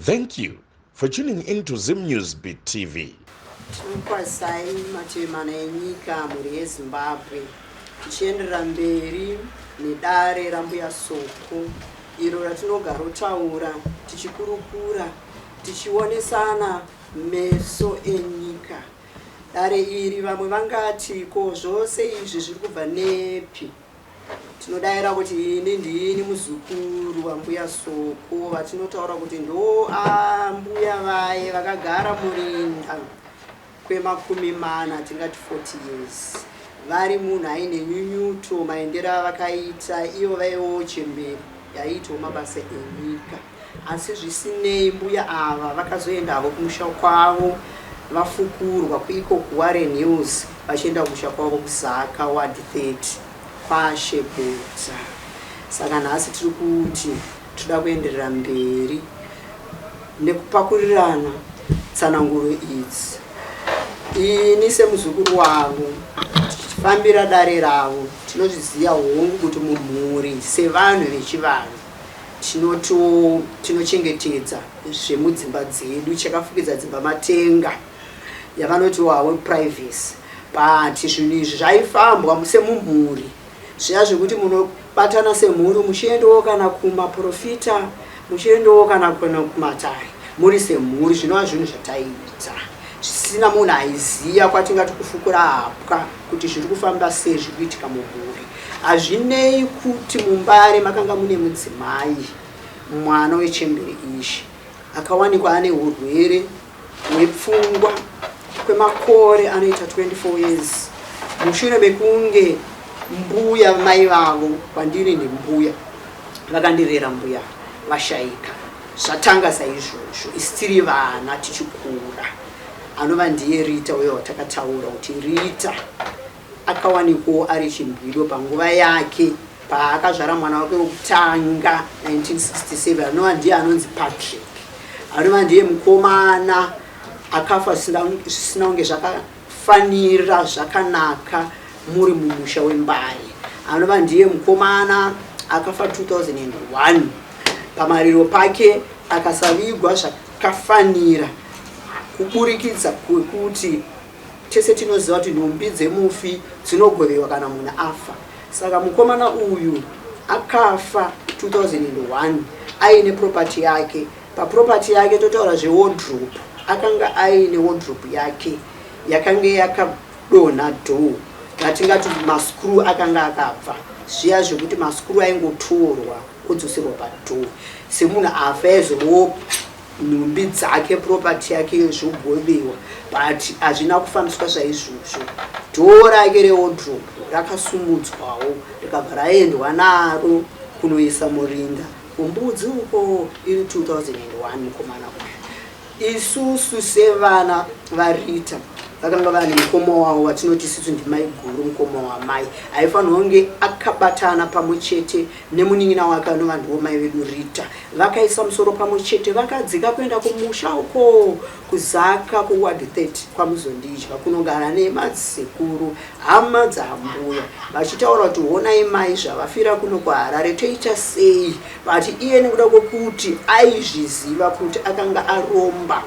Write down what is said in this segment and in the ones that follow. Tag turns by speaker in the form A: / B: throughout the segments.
A: Thank you for tuning in to Zim News Beat TV.
B: Kwasai matemana enyika muri yeZimbabwe tichienderera mberi nedare rambuya Soko iro ratinogara kutaura tichikurukura tichionesana meso enyika. Dare iri vamwe vangati ko zvose izvi zviri kubva nepi. Tinodaira kuti ini ndini muzukuru wambuya Soko vatinotaura kuti ndo mbuya vaye vakagara murinda kwemakumi mana tingati 40 years. Vari munhu aine nyunyuto maendero avakaita ivo vaivo chemberi yaitawo mabasa enyika. Asi zvisinei mbuya ava vakazoendavo kumusha kwavo vafukurwa kuiko kuWarren Hills vachienda kumusha kwavo kuZaka ward 30 kwashegota. Saka nhasi tiri kuti toda kuenderera mberi nekupakurirana tsananguro idzi. Ini semuzukuru wavo tichifambira dare ravo tinozviziva hongu kuti mumhuri sevanhu vechivanhu tinochengetedza zvemudzimba dzedu chakafukidza dzimba matenga yavanoti wawe privacy. But zvinhu izvi zvaifambwa semumhuri zviya zvekuti munobatana semhuri muchiendawo kana kumaprofita muchiendawo kana kumatare muri semhuri. Zvinova zvinhu zvataita zvisina munhu aiziya kwatingati kufukura hapwa kuti zviri kufamba sei zviri kuitika mumhuri. Hazvinei kuti mumbare makanga mune mudzimai mwana wechemberi ishi akawanikwa ane urwere hwepfungwa kwemakore anoita 24 years mushure mekunge mbuya mai vavo kwandiri ndimbuya vakandirera mbuya vashaika. Zvatanga saizvozvo isi tiri vana tichikura. Anova ndiye Rita uyo watakataura kuti Rita akawanikwawo ari chimbido panguva yake paakazvara mwana wake wokutanga 1967. Anova ndiye anonzi Patrick. Anova ndiye mukomana akafa zvisina kunge zvakafanira zvakanaka muri mumusha wembari. Anova ndiye mukomana akafa 2001 pamariro pake akasavigwa zvakafanira kuburikidza kwekuti tese tinoziva kuti nhumbi dzemufi dzinogovewa kana munhu afa. Saka mukomana uyu akafa 2001 aine property yake. Paproperty yake totaura zvewardrobe, akanga aine wardrobe yake yakanga yakadonha dhoo yatingati maskuru akanga akabva zviya zvekuti maskuru aingotorwa odzoserwa padhoo. Semunhu afa aizowo nhumbi dzake property yake zvogovewa but hazvina kufambiswa zvaizvozvo. Dhoo rake rewardrobe rakasumudzwawo rikabva raendwa naro kunoisa murinda kumbudzi uko iri 2001 mukomana uyu. Isusu sevana vaRita vakanga vane mukoma wavo watinoti sisu ndimai guru mukoma wamai aifanirwa kunge akabatana pamwe chete nemunin'ina wake anova ndiwo mai vedu Rita. Vakaisa musoro pamwe chete vakadzika kuenda kumusha uko kuZaka kuward 30 kwamuzondidya kunogara nemadzikuru hama dzambuya vachitaura kuti honai mai zvavafira kuno kuHarare toita sei. But iye nekuda kwokuti aizviziva kuti akanga aromba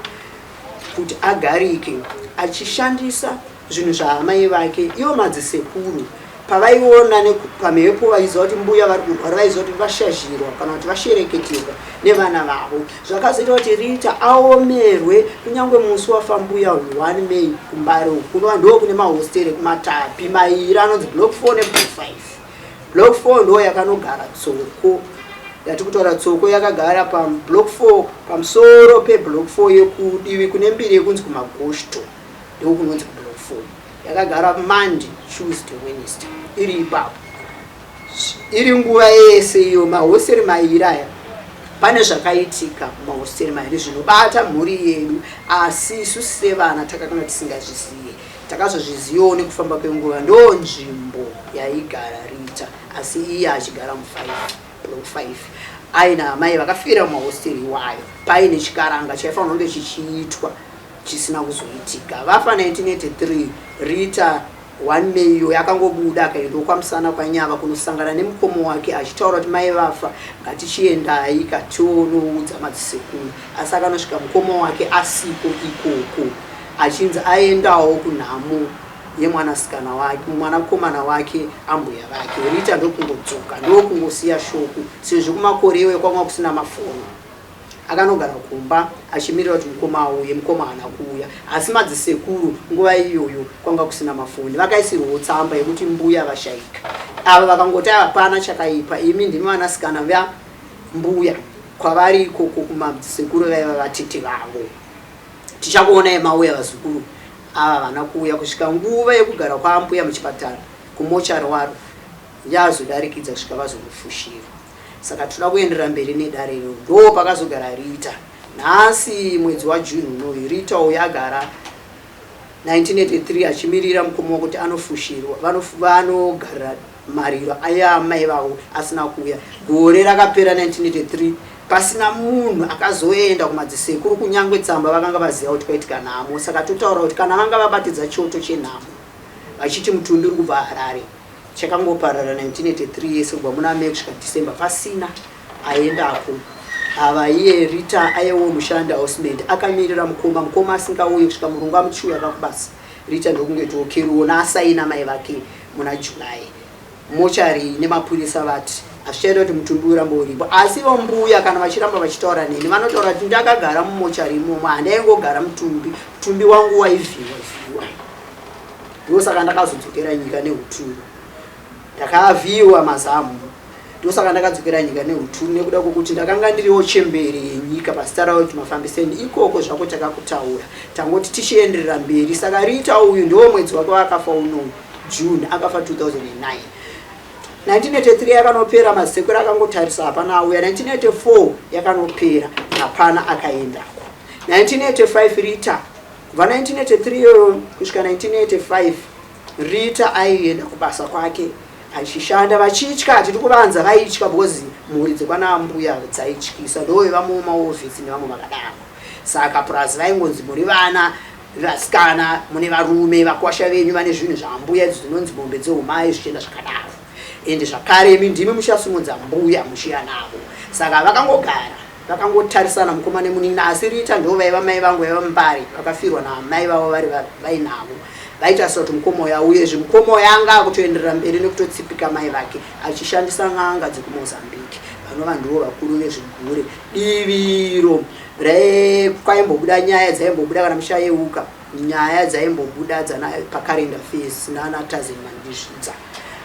B: kuti agarike achishandisa zvinhu zvaamai vake ivo madzisekuru pavaiona pamhepo vaiziva kuti mbuya vari kurwara vaiziva kuti vashazhirwa kana kuti vashereketerwa nevana vavo. Zvakazoita kuti Rita aomerwe kunyange musi wafa mbuya 1 May kumbare uku kunova ndo kune mahosteri kumatapi mairi anonzi block 4 neblock 5. Block 4 ndo yakanogara Tsoko yati kutaura Tsoko yakagara pablock 4 pamusoro peblock 4 yekudivi kune mbiri yekunzi kumagoshto ndo kunonzi block 4 yakagara Monday, Tuesday, Wednesday iri ipapo. Iri nguva yese iyo mahosteri mairi aya pane zvakaitika mahosteri mairi zvinobata mhuri yedu asi isu sevana takakanga tisingazvizive. Takazozvizivawo nekufamba kwenguva ndo nzvimbo yaigara Rita asi iye achigara block 5 aina amai vakafira mumahosteri iwayo paine chikaranga chaifanirwa kunge chichiitwa chisina kuzoitika. Vafa 1983 Rita 1 May yakangobuda akaenda kwamusana kwanyava kunosangana nemukomo wake achitaura kuti mai vafa ngatichiendai kationoudza madzisekuru. Asi akanosvika mukomo wake asiko ikoko achinzi aendawo kunhamo yemwanasikana wake mwanakomana wake ambuya vake. Rita ndokungodzoka ndokungosiya shoko sezvo kumakore iwe kwanga kusina mafoni. Akanogara kumba achimirira kuti mukoma auye. Mukoma haana kuuya, asi madzisekuru nguva iyoyo kwanga kusina mafoni vakaisirwawo tsamba yekuti mbuya vashaika. Ava vakangoti hapana chakaipa, imi ndimi vanasikana vambuya kwavari ikoko kumadzisekuru vaiva vatete vavo, tichakuonai mauya vazukuru. Ava vana kuuya kusvika nguva yekugara kwaambuya muchipatara kumochari waro yazodarikidza kusvika vazomufushira. Saka toda kuenderera mberi nedare iro. Ndo pakazogara Rita. Nhasi mwedzi waJune unoyu Rita yagara 1983 achimirira mukomo wekuti anofushirwa. Vanogara mariro aya mai vavo asina kuuya. Gore rakapera 1983 pasina munhu akazoenda kumadzisekuru kunyangwe tsamba vakanga vaziva kuti kwaitika nhamo. Saka totaura kuti kana vanga vabatidza choto chenhamo vachiti mutumbi uri kubva Harare chakangoparara 1983 yese kubva muna May kusvika December pasina aendapo. Ava iye Rita aiwo mushanda housemate akamirira mukoma asingauye kusvika murungu amuchiuya kakubasa. Rita ndokunge tokeruona asaina mai vake muna July. Mochari nemapurisa vati azvichaita kuti mutumbi urambe uripo. Asi vambuya kana vachiramba vachitaura neni vanotaura kuti ndakagara mumochari imomo handaingogara mutumbi wangu waivhiwa. Ndosaka ndakazodzokera nyika neuturu. Ndakavhiwa mazamu. Ndosaka ndakadzokera nyika neuturu nekuda kwokuti ndakanga ndiriwo chembere yenyika pasita rawo kuti mafambiseni ikoko zvako takakutaura tangoti tichienderera mberi. Saka Rita uyu ndiwo mwedzi wake wakafa uno June, akafa 2009. 1983 yakanopera madzisekuru akangotarisa hapana auya. 1984 yakanopera hapana akaendako. 1985 Rita kubva 1983 yoyo kusvika 1985 Rita aienda kubasa kwake achishanda vachitya. Tiri kuvanza vaitya because mhuri dzekwana mbuya dzaityisa ndoiva mumaofisi nevamwe vakadaro. Saka plus vaingonzi muri vana vasikana mune varume vakwasha venyu vane zvinhu zvambuya idzi dzinonzi mombe dzeumai zvichienda zvakadaro. Ende zvakare imi ndimi muchasimudza mbuya muchiya navo. Saka vakangogara vakangotarisana mukoma nemunini. Asi Rita ndo vaiva mai vangu vaiva mumbari vakafirwa namai vavo vari vainavo. Vaita soti mukomo yauyezve mukomo yanga kutoenderera mberi nekutotsipika mai vake achishandisa n'anga dzekumozambique vanova ndivo vakuru vezvigure. Diviro kwaimbobuda nyaya dzaimbobuda kana muchayeuka nyaya dzaimbobuda dzana pakarenda face nana Tazen Mandizvidza.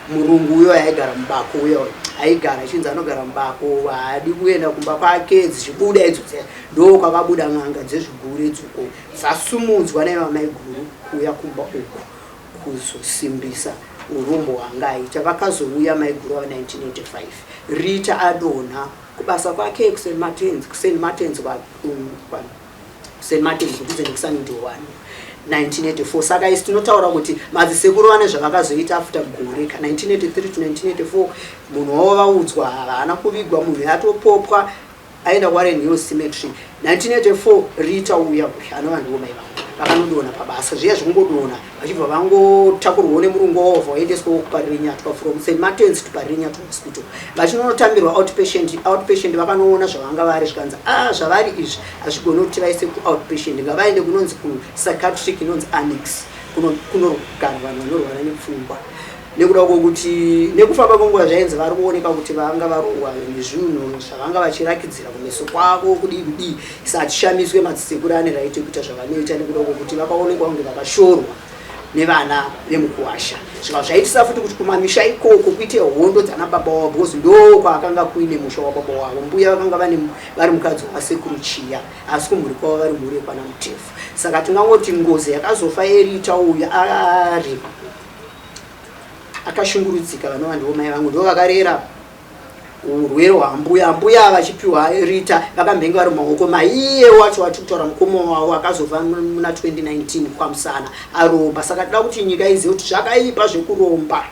B: Murungu uyo aigara mubako uyo aigara achinzi anogara mubako haadi kuenda kumba kwake dzichibuda idzo ndo kwakabuda n'anga dzezvigure dzuko dzasumudzwa nevamai guru kuuya kumba uku kuzosimbisa urombo hwanga aita. Vakazouya mai guru wa 1985 Rita adonha kubasa kwake kuSt Martins kudhuze nekusanindowani 1984. Saka isi tinotaura kuti madzisekuru vane zvavakazoita after gore ka 1983 to 1984 munhu wavo vaudzwa havana kuvigwa munhu yatopopwa aenda kuWarren Hills Cemetery. 1984 Rita uya anova ndiwo mai vangu vakanodonha pabasa zviya zvingodonha vachibva vangotakurwawo nemurungu wavo vaendeswawo kuparinyatwa from St Martins to Parinyatwa hospital vachinotambirwa outpatient. Vakanoona zvavanga vari zvikanzi zvavari izvi hazvigoni kuti vaise kuoutpatient ngavaende kunonzi kupsychiatric inonzi annex kunogara vanhu vanorwara nepfungwa. Nekuda kwokuti nekufamba kwenguva zvainzi vari kuoneka kuti vanga varohwa nezvinhu zvavanga vachirakidzira kumeso kwavo kudii. Sachishamiswe madzisekuru ane raite kuita zvavanoita nekuda kwokuti vakaonekwa kunge vakashorwa nevana vemukuwasha. Zvika zvaitisa futi kuti kumamisha ikoko kuite hondo dzana baba wavo because ndo kwaakanga kuine musha wababa wavo. Mbuya vakanga vari mukadzi wasekuru Chiya asi kumhuri kwavo vari mhuri yekwana Mutefu. Saka tingangoti ngozi yakazofa Rita uyu ari akashungurudzika vanova ndivo mai vangu ndo vakarera urwere hwambuya. Mbuya vachipiwa Rita vakambenga vari mumaoko maiye wacho watitaura mukomo wavo akazofa muna 2019 kwamusana aromba. Saka toda kuti nyika izive kuti zvakaipa zvekuromba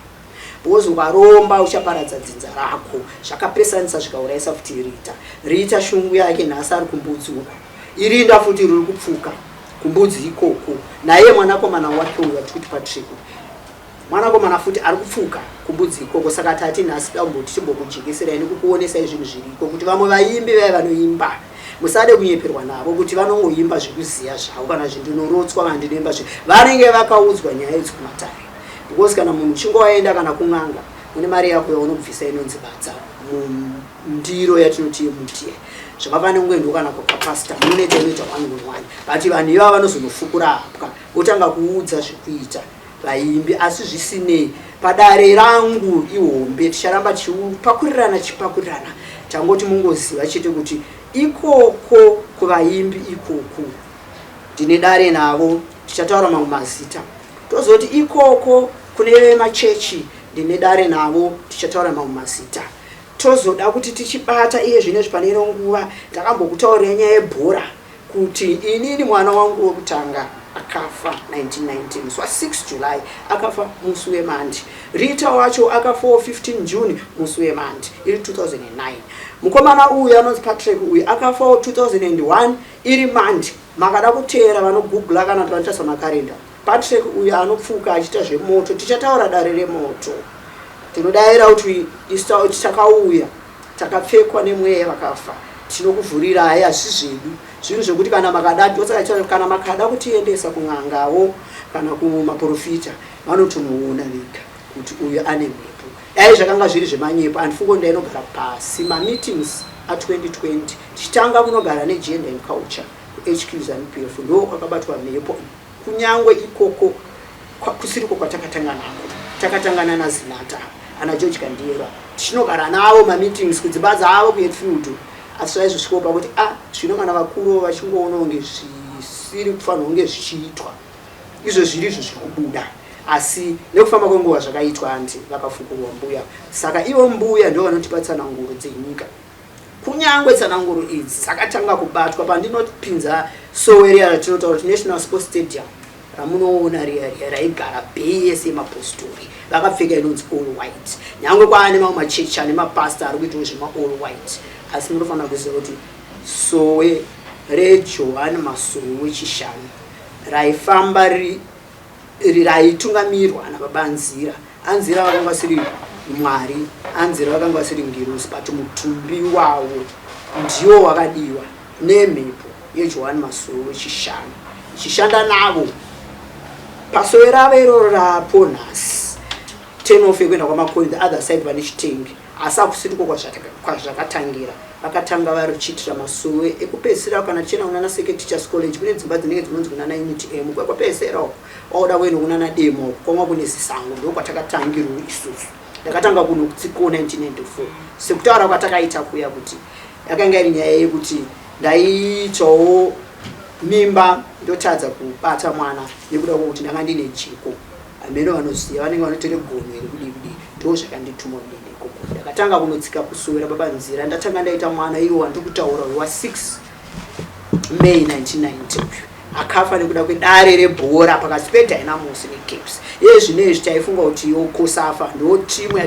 B: because ukaromba uchaparadza dzinza rako. Zvakapesanisa zvikaurayisa futi Rita shungu yake nhasi ari kumbudzi uko irinda futi riri kupfuka kumbudzi ikoko naye mwanakomana wake uyu vatikuti Patrick mwanakomana futi ari kupfuka kumbudzi ikoko. Saka tati nhasi damboti timbokujekesera nekukuonesai zvinhu zviriko kuti vamwe vaimbi vaya vanoimba musade kunyeperwa navo kuti vanongoimba zvekuziya zvavo kana zvindinorotswa kana ndinoimba vanenge vakaudzwa nyaya idzi kumatare. Because kana munhu uchingowaenda kana kun'anga une mari yako yaunobvisa inonzi badza mundiro yatinoti yemutie zvakafana kungoendwa kana kwapasta munoita inoita 1 on 1 but vanhu ivava vanozonofukura hapwa votanga kuudza zvekuita vaimbi asi zvisinei padare rangu ihombe ticharamba chipakurirana tangoti mungoziva chete kuti ikoko kuvaimbi ikoko ndine dare navo tichataura mamwe mazita tozoti ikoko kune machechi ndine dare navo tichataura mamwe mazita tozoda kuti tichibata iye zvine zvipanero nguva ndakambokutaurira nyaya yebhora kuti inini mwana wangu wekutanga akafa 1919 so 6 July akafa musi wemandi Rita wacho akafa 15 June musi wemandi iri 2009 mukomana uyu anonzi Patrick uyu akafa 2001 iri mandi makada kuteera vanogoogle kana vanotasa makarenda Patrick uyu anopfuka achiita zvemoto tichataura dare remoto tinodaira kuti takauya takapfekwa nemweya vakafa tinokuvhurirai asi zvedu zvinhu zvekuti kana kana makada kutiendesa kun'angawo kana kumaprofita vanotomuona vega kuti uyu ane mhepo dai zvakanga zviri zvemanyepo andifungo ndainogara pasi mameetings a2020 tichitanga kunogara negender and culture kuHQ ZANU-PF ndo kwakabatwa mhepo kunyangwe ikoko kusiriko kwatakatangana takatangana naZinata ana George Kandiyera tinogara navo mameetings kudzimba dzavo kuHeadfield asi zvaizvosvikopa kuti zvino kana vakuru vachingoona kunge zvisiri kufanira kunge zvichiitwa izvo zviri izvo zvikubuda asi nekufamba kwenguva zvakaitwa handi vakafukurwa mbuya saka ivo mbuya ndo vanotipa tsananguro dzenyika kunyangwe tsananguro idzi dzakatanga kubatwa pandinopinza Soweto ratinotaura kuti National Sports Stadium ramunoona raigara bhese yemapostori vakapfeka inonzi all white nyangwe kwaane mamwe machechi ane mapasta ari kuitawo zvema all white asi munofanira kuziva kuti Sowe reJohani Masowe wechishanu raifamba raitungamirirwa nababa Anzira vakanga vasiri Mwari Anzira vakanga vasiri ngirusi but mutumbi wavo ndiwo wakadiwa nemhepo yeJohani Masowe wechishanu ichishanda navo paSowe ravo iroro rapo nhasi 10 ofe kuenda kwamakoini the other side vane chitengi asi akusiriko kwazvakatangira vakatanga vari kuchiitira Masowe ekupedzisira kana tichienda kunana Second Teachers College kune dzimba dzinenge dzinonzi kunana Unity M kwekupedzisira wauda kuenda kunana Demo kwanga kune zisango ndo kwatakatangirwa isusu ndakatanga kuno kutsiko 1994 sekutaura kwatakaita kuya kuti yakanga iri nyaya yekuti ndaitawo mimba ndotadza kubata mwana nekuda kwokuti ndanga ndine jiko amene vanoziva vanenge vanotere gonwe rekudi ndo zvakandituma ndine ikoko ndakatanga kunotsika kusowera baba Nzira ndatanga ndaita mwana iwo andikutaura wa 6 May 1990 akafa nekuda kwedare rebhora pakati peDynamos neCaps zvinezvi taifunga kuti yokosafa ndo timu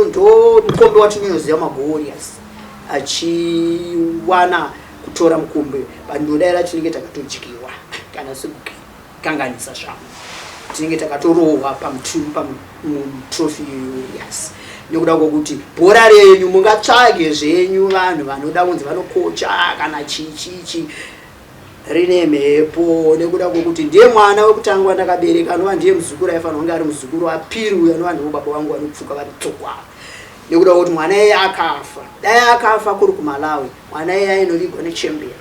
B: ndo mukombe watinyoziva maGwarriors achiwana kutora mukombe pandodaira tinenge takatojikiwa kana sekukanganisa zvamo tinenge takatorohwa pamutrophy yes nekuda kwokuti bhora renyu mungatsvage zvenyu vanhu vanoda kunzi vanokocha kana chichichi rine mhepo nekuda kwokuti ndiye mwana wekutanga wandakabereka anova ndiye muzukuru aifanira kunge ari muzukuru wapiri uyo anova ndiwo baba vangu vanopfuka vari tsokwa nekuda kwokuti mwana iye akafa dai akafa kuri kuMalawi mwana iye ainorigwa nechampion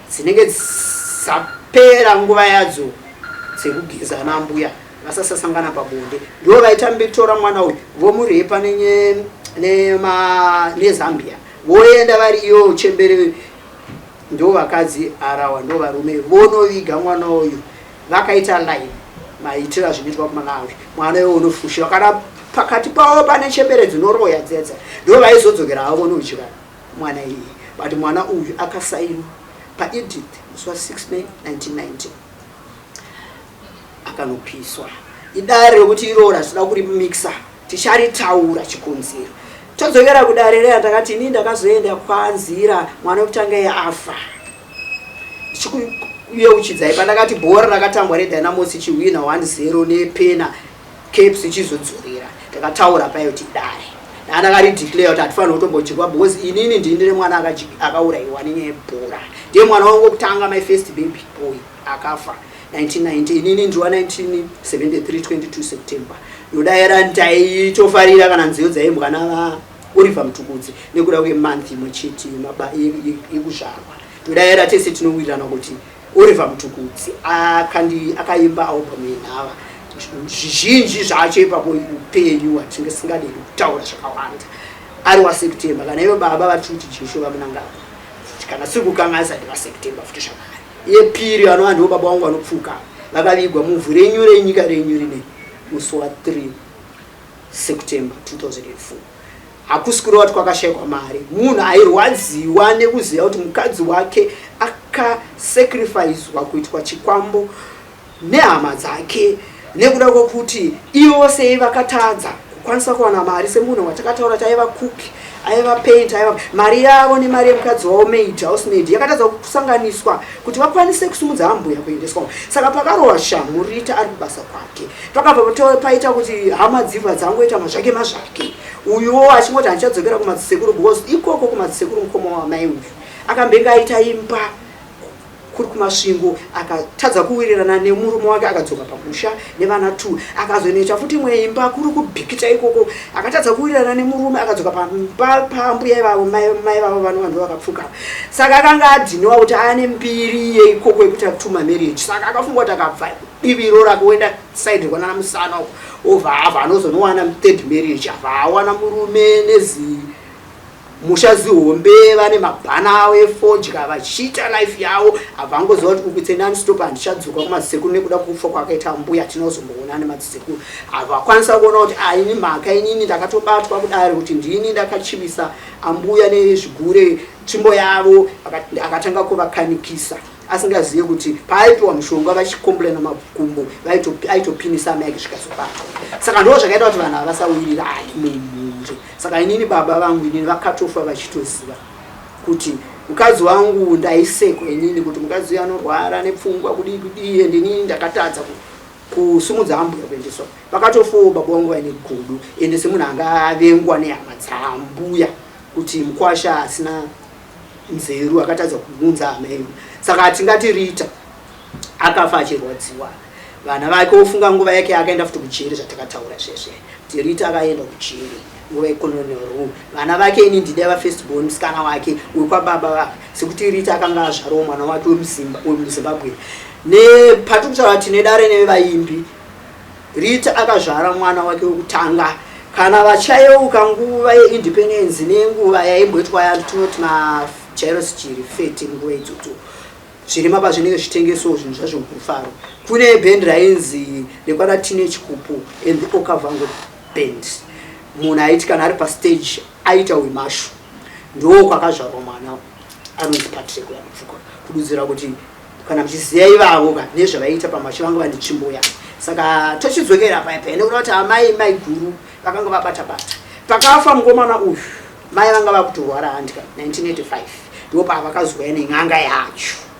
B: dzinenge dzapera nguva yadzo dzekugeza nambuya vasasasangana pabonde ndo vaitambitora mwana uyu vomurepa neZambia voenda vari iyo chembere ndo vakadzi arawa ndo varume vonoviga mwana uyu vakaita line maitira zvinoitwa kuMalawi mwana uyu unofushira kana pakati pavo pane chembere dzinoroya dzedza ndo vaizodzokera havo vonodyira mwana iye but mwana uyu akasainwa paEdith musi wa6 May 1990 akanopiswa idare rekuti iroro rasida kuri mixa ticharitaura chikonzero todzokera kudare reya takati ini ndakazoenda kwaAnzira mwana wekutanga yafa ndichikuyeuchidzai pandakati bhora rakatambwa reDynamos chiwina 1-0 nepena caps ichizodzorera takataura payo kuti dai ndakari declare kuti atifanira kutombojikwa because inini ndindire mwana akaurayiwa nenyaya yebhora ndiye mwana wangu wokutanga my first baby boy akafa 1990 inini ndiwa 1973 22 September ndodaira ndaitofarira kana nziyo dzaimbwa na Oliver Mtukudzi nekuda kwemonth imwe chete yekuzvarwa ndodaira tese tinowirirana kuti Oliver Mtukudzi akaimba album yenhava zvizhinji zvacho ipapo upenyu hwatinge singadi kutaura zvakawanda ari waSeptember kana ivo baba vatikuti Jesho vamunangapa kana sikukanganisa ndivaSeptember futi zvakare yepiri vanova ndivo baba vangu vanopfuka vakavigwa muvhu renyu renyika renyu rine musi wa3 September 2004 hakusikuri wati kwakashayikwa mari munhu airwadziwa nekuziva kuti mukadzi wake akasacrificewa kuitwa chikwambo nehama dzake nekuda kwokuti ivo vose vakatadza kukwanisa kuwana mari semunhu watakataura kuti aiva kuki aiva paint aiva mari yavo nemari yemukadzi wavo maid housemaid yakatadza kusanganiswa kuti vakwanise kusumudza ambuya kuendeswa saka pakarohwa shamhu Rita ari kubasa kwake pakabva paita kuti hama dzibva dzangoita mazvake mazvake uyuwo achingoti handichadzokera kumadzisekuru because ikoko kumadzisekuru mukoma wamai uyu akambenga aita imba kuri kumasvingo akatadza kuwirirana nemurume wake akadzoka pamusha nevana 2 akazonoita futi imwe imba kuri kubhikita ikoko akatadza kuwirirana nemurume akadzoka pambuya ivavo mai vavo vanhu vakapfuka saka akanga adhiniwa kuti ane mbiri yeikoko yekuti akutuma marriage saka akafunga kuti akabva diviro rakuenda side rikwanana musana obva abva anozonowana third marriage abva awana murume nezi musha zihombe vane mabhana avo efodya vachiita life yavo havangoziva kuti kukwitse non-stop handichadzoka kumadzisekuru nekuda kufa kwakaita mbuya tinozomboona nemadzisekuru havakwanisa kuona kuti aini mhaka inini ndakatobatwa kudari kuti ndini ndakachivisa ambuya nezvigure tsvimbo yavo akatanga kuvakanikisa asingazive kuti paaipiwa mushonga vachikomplena makumbo aitopinisa amai ake zvikazobatwa saka ndo zvakaita kuti vanhu havasawirira ai mumhuri saka inini baba vangu inini vakatofa vachitoziva kuti mukadzi wangu ndaisekwa inini kuti mukadzi uyu anorwara nepfungwa kudii kudii ende inini ndakatadza kusumudza ambuya kuendeswa vakatofawo baba vangu vaine godo ende semunhu anga avengwa nehama dzambuya kuti mukwasha asina nzeru akatadza kuunza amai saka atingati Rita akafa achirwadziwa vana vake ofunga nguva yake akaenda futi kujeri zvatakataura zveshe kuti Rita akaenda kujeri nguva yecolonial rule vana vake ini ndide first born musikana wake wekwababa vake sekuti Rita akanga azvarawo mwana wake wemuzimbabwe nepatokutaura kuti nedare nevaimbi Rita akazvara mwana wake wekutanga kana vachayeuka nguva yeindependence nenguva yaimboitwa yatinoti majairos jiri fete nguva idzodzo zviri mapa zvinenge zvitengeso zvinhu zvazvo mukufaro kune band rainzi rekwana Teenage Kupu and the Okavango band munhu aiti kana ari pastage aita wemashu ndo kwakazvarwa mwana anonzi Patrick Yamupfuka kududzira kuti kana muchiziva ivavo kana nezvavaita pamashu vanga vane tsvimbo yavo saka tochidzokera paipai nekuda kuti amai mai guru vakanga vabata-bata pakafa mukomana uyu mai vanga vakutorwara handika 1985 ndo pavakazouya nen'anga yacho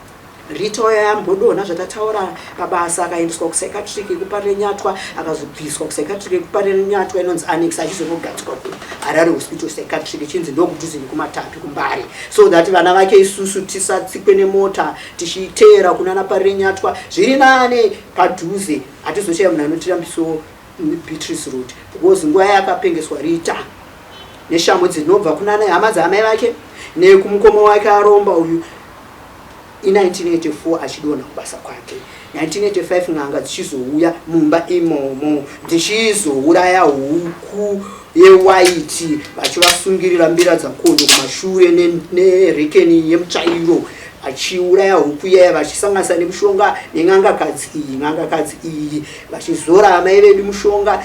B: Rita yambodona zvatataura pabasa akaendeswa kupsychiatric yekuparire nyatwa akazobviswa kupsychiatric yekuparire nyatwa inonzi annex achizonogadzikwa kuHarare hospital psychiatric chinzi ndokudhuze nekuMatapi kuMbare so that vana vake isusu tisatsikwe nemota tichiteera kunana parire nyatwa zviri nane padhuze hatizochaya munhu anotirambiso Beatrice Road because nguva yakapengeswa Rita neshamwe dzinobva kunana hama dzaamai vake nekumukoma wake aromba uyu in1984 achidona kubasa kwake 1985 n'anga dzichizouya mumba imomo dzichizouraya huku yewaiti vachivasungirira mbira dzakondo kumashure nerekeni yemutsvairo vachiuraya huku iyaya vachisanganisa nemushonga nen'angakadzi iyi vachizora amai vedu mushonga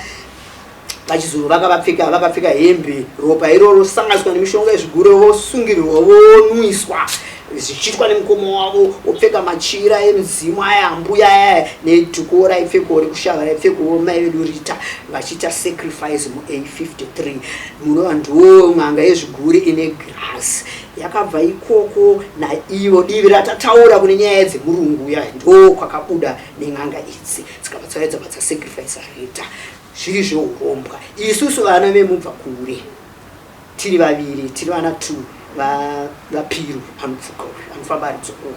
B: vachizovaka vakapfeka hembe ropa iroro sanganiswa nemushonga yezvigure vosungirirwa vonwiswa zvichiitwa nemukoma wavo opfeka machira emuzimu aya ambuya aya nedhukora raipfekawo rekushava raipfekawo mai vedu Rita vachiita sacrifice mu853 munova ndo n'anga yezvigure ine grasi yakabva ikoko naivo divi ratataura kune nyaya dzemurungu ya ndo kwakabuda nen'anga idzi dzikabva dzakaedza badza sacrifice Rita zviri zveurombwa. Isusu vana vemubva kure tiri vaviri, tiri vana 2 vaPiru anopfuka uyu anofamba ari dzoro uyu,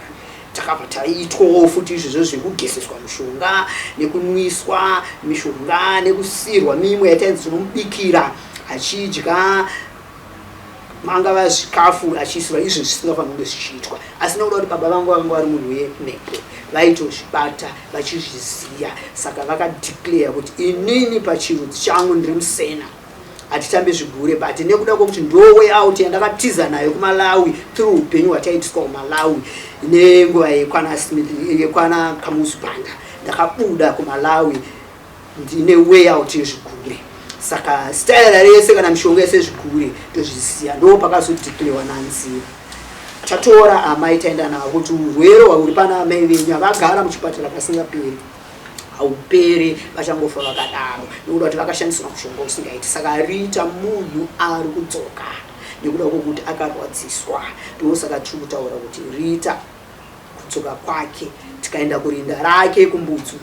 B: takabva taitwawo futi izvozvo zvekugeseswa mushonga nekunwiswa mishonga nekusirwa mimwe yatainzi tinomubikira achidya mangava zvikafu achisirwa izvo zvisingafanira kunge zvichiitwa. Asi nokuda kuti baba vangu vanga vari munhu wemhepo vaitozvibata vachizviziya, saka vakadeclare kuti inini pachirudzi changu ndiri musena hatitambe zvigure, but nekuda kwokuti ndo way out yandakatiza nayo kuMalawi through upenyu hwataitiswa kuMalawi nenguva yekwana Kamuzu Banda, ndakabuda kuMalawi ndine way out yezvigure. Saka style rese kana mishonga yese zvigure tozviziya, ndo pakazodeclarewa nanzi tatora amai taenda navo kuti urwere hwauri pana amai venyu vagara muchipatara pasingaperi hauperi, vachangofa vakadaro nekuda kuti vakashandiswa mushonga usingaiti. Saka Rita munhu ari kudzoka nekuda kwokuti akarwadziswa, ndosaka tiri kutaura kuti Rita kudzoka kwake tikaenda kurinda rake kumbudzi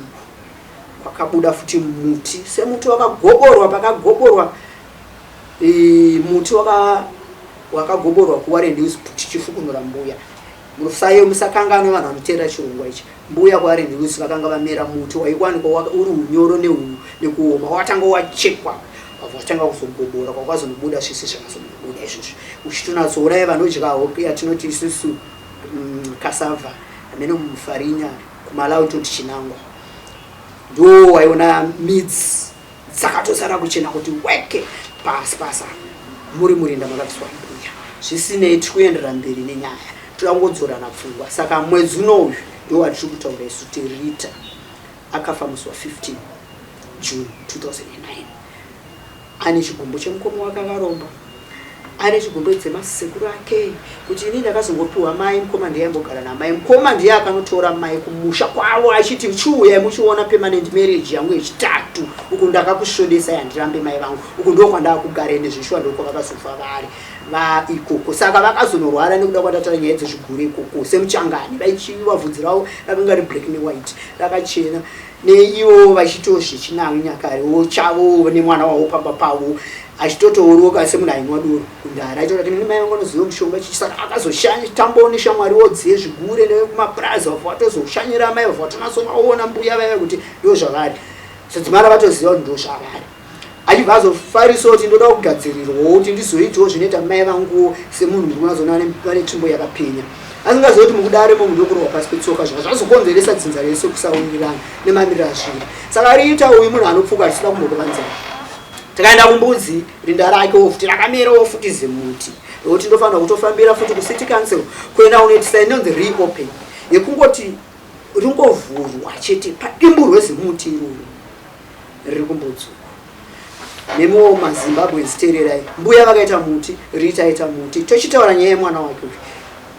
B: kwakabuda futi muti semuti wakagoborwa, pakagoborwa muti wakagoborwa kuWarren Hills tichifukunura mbuya. Musayo musakanganwa vanhu vanoteera chirongwa ichi. Mbuya kuWarren Hills vakanga vamera muti waikwanikwa uri unyoro nekuoma, watanga wachekwa watanga kuzogobora kwakazonobuda zvese zvakazonobuda izvozvo. Uchitonatsouraya vanodya hope yatinoti isusu cassava amene mufarinya kuMalawi toti chinangwa, ndo waiona midzi dzakatosara kuchena kuti weke pasi muri murinda makatiswa mbuya. Zvisinei tikuendera mberi nenyaya, todangodzorana pfungwa. Saka mwedzi unoyu ndo watiri kutaura isu kuti Rita akafa musi wa15 June 2009 ane chigumbo chemukoma wake akaromba, ane chigumbo dzemasekuru ake kuti ini ndakazongopiwa mai, mukoma ndiye aimbogara namai, mukoma ndiye akanotora mai kumusha kwavo achiti chiuya muchiona permanent marriage yangu yechitatu, uku ndakakushodesa yandirambe mai vangu, uku ndo kwandakugara nezvishuwa ndo kwavakazofa vari ikoko. Saka vakazonorwara nekuda kwatataura nyaya dzezvigure ikoko semuchangani, vaichiva bvudzi ravo rakanga ri black newhite rakachena, neivo vachitozvichinanyakarewo chavo nemwana wavo pamba pavo achitotooroka semunhu ainwa doro kundara aitoda kuti mai vangu vanoziva mushonga chichi. Saka akazotambawo neshamwari wodziye zvigure nevekumaprazi vabva vatozoshanyira mai vabva vatonasomaona mbuya vaiva kuti ndo zvavari, sodzimara vatoziva kuti ndo zvavari, achibva azofarisawo kuti ndoda kugadzirirwawo kuti ndizoitawo zvinoita mai vangu semunhu muri kunazona vane tsvimbo yakapenya. Asingazivi kuti mukudaremo munhu wokurwa pasi petsoka zvazokonzeresa dzinza rese kusawirirana nemamiriro azviri. Saka Rita uyu munhu anopfuka achisida kumbokuvanzana. Takaenda kumbudzi rinda rake futi rakamerawo futi zimuti, nokuti ndofanira kutofambira futi kuCity Council kuenda unoitisa inonzi reopen yekungoti ringovhurwa chete padimbu rwezimuti iroro riri kumbudzi nemo maZimbabweans teererai. Mbuya vakaita muti, Rita aita muti. Tochitaura nyaya yemwana wake uyu,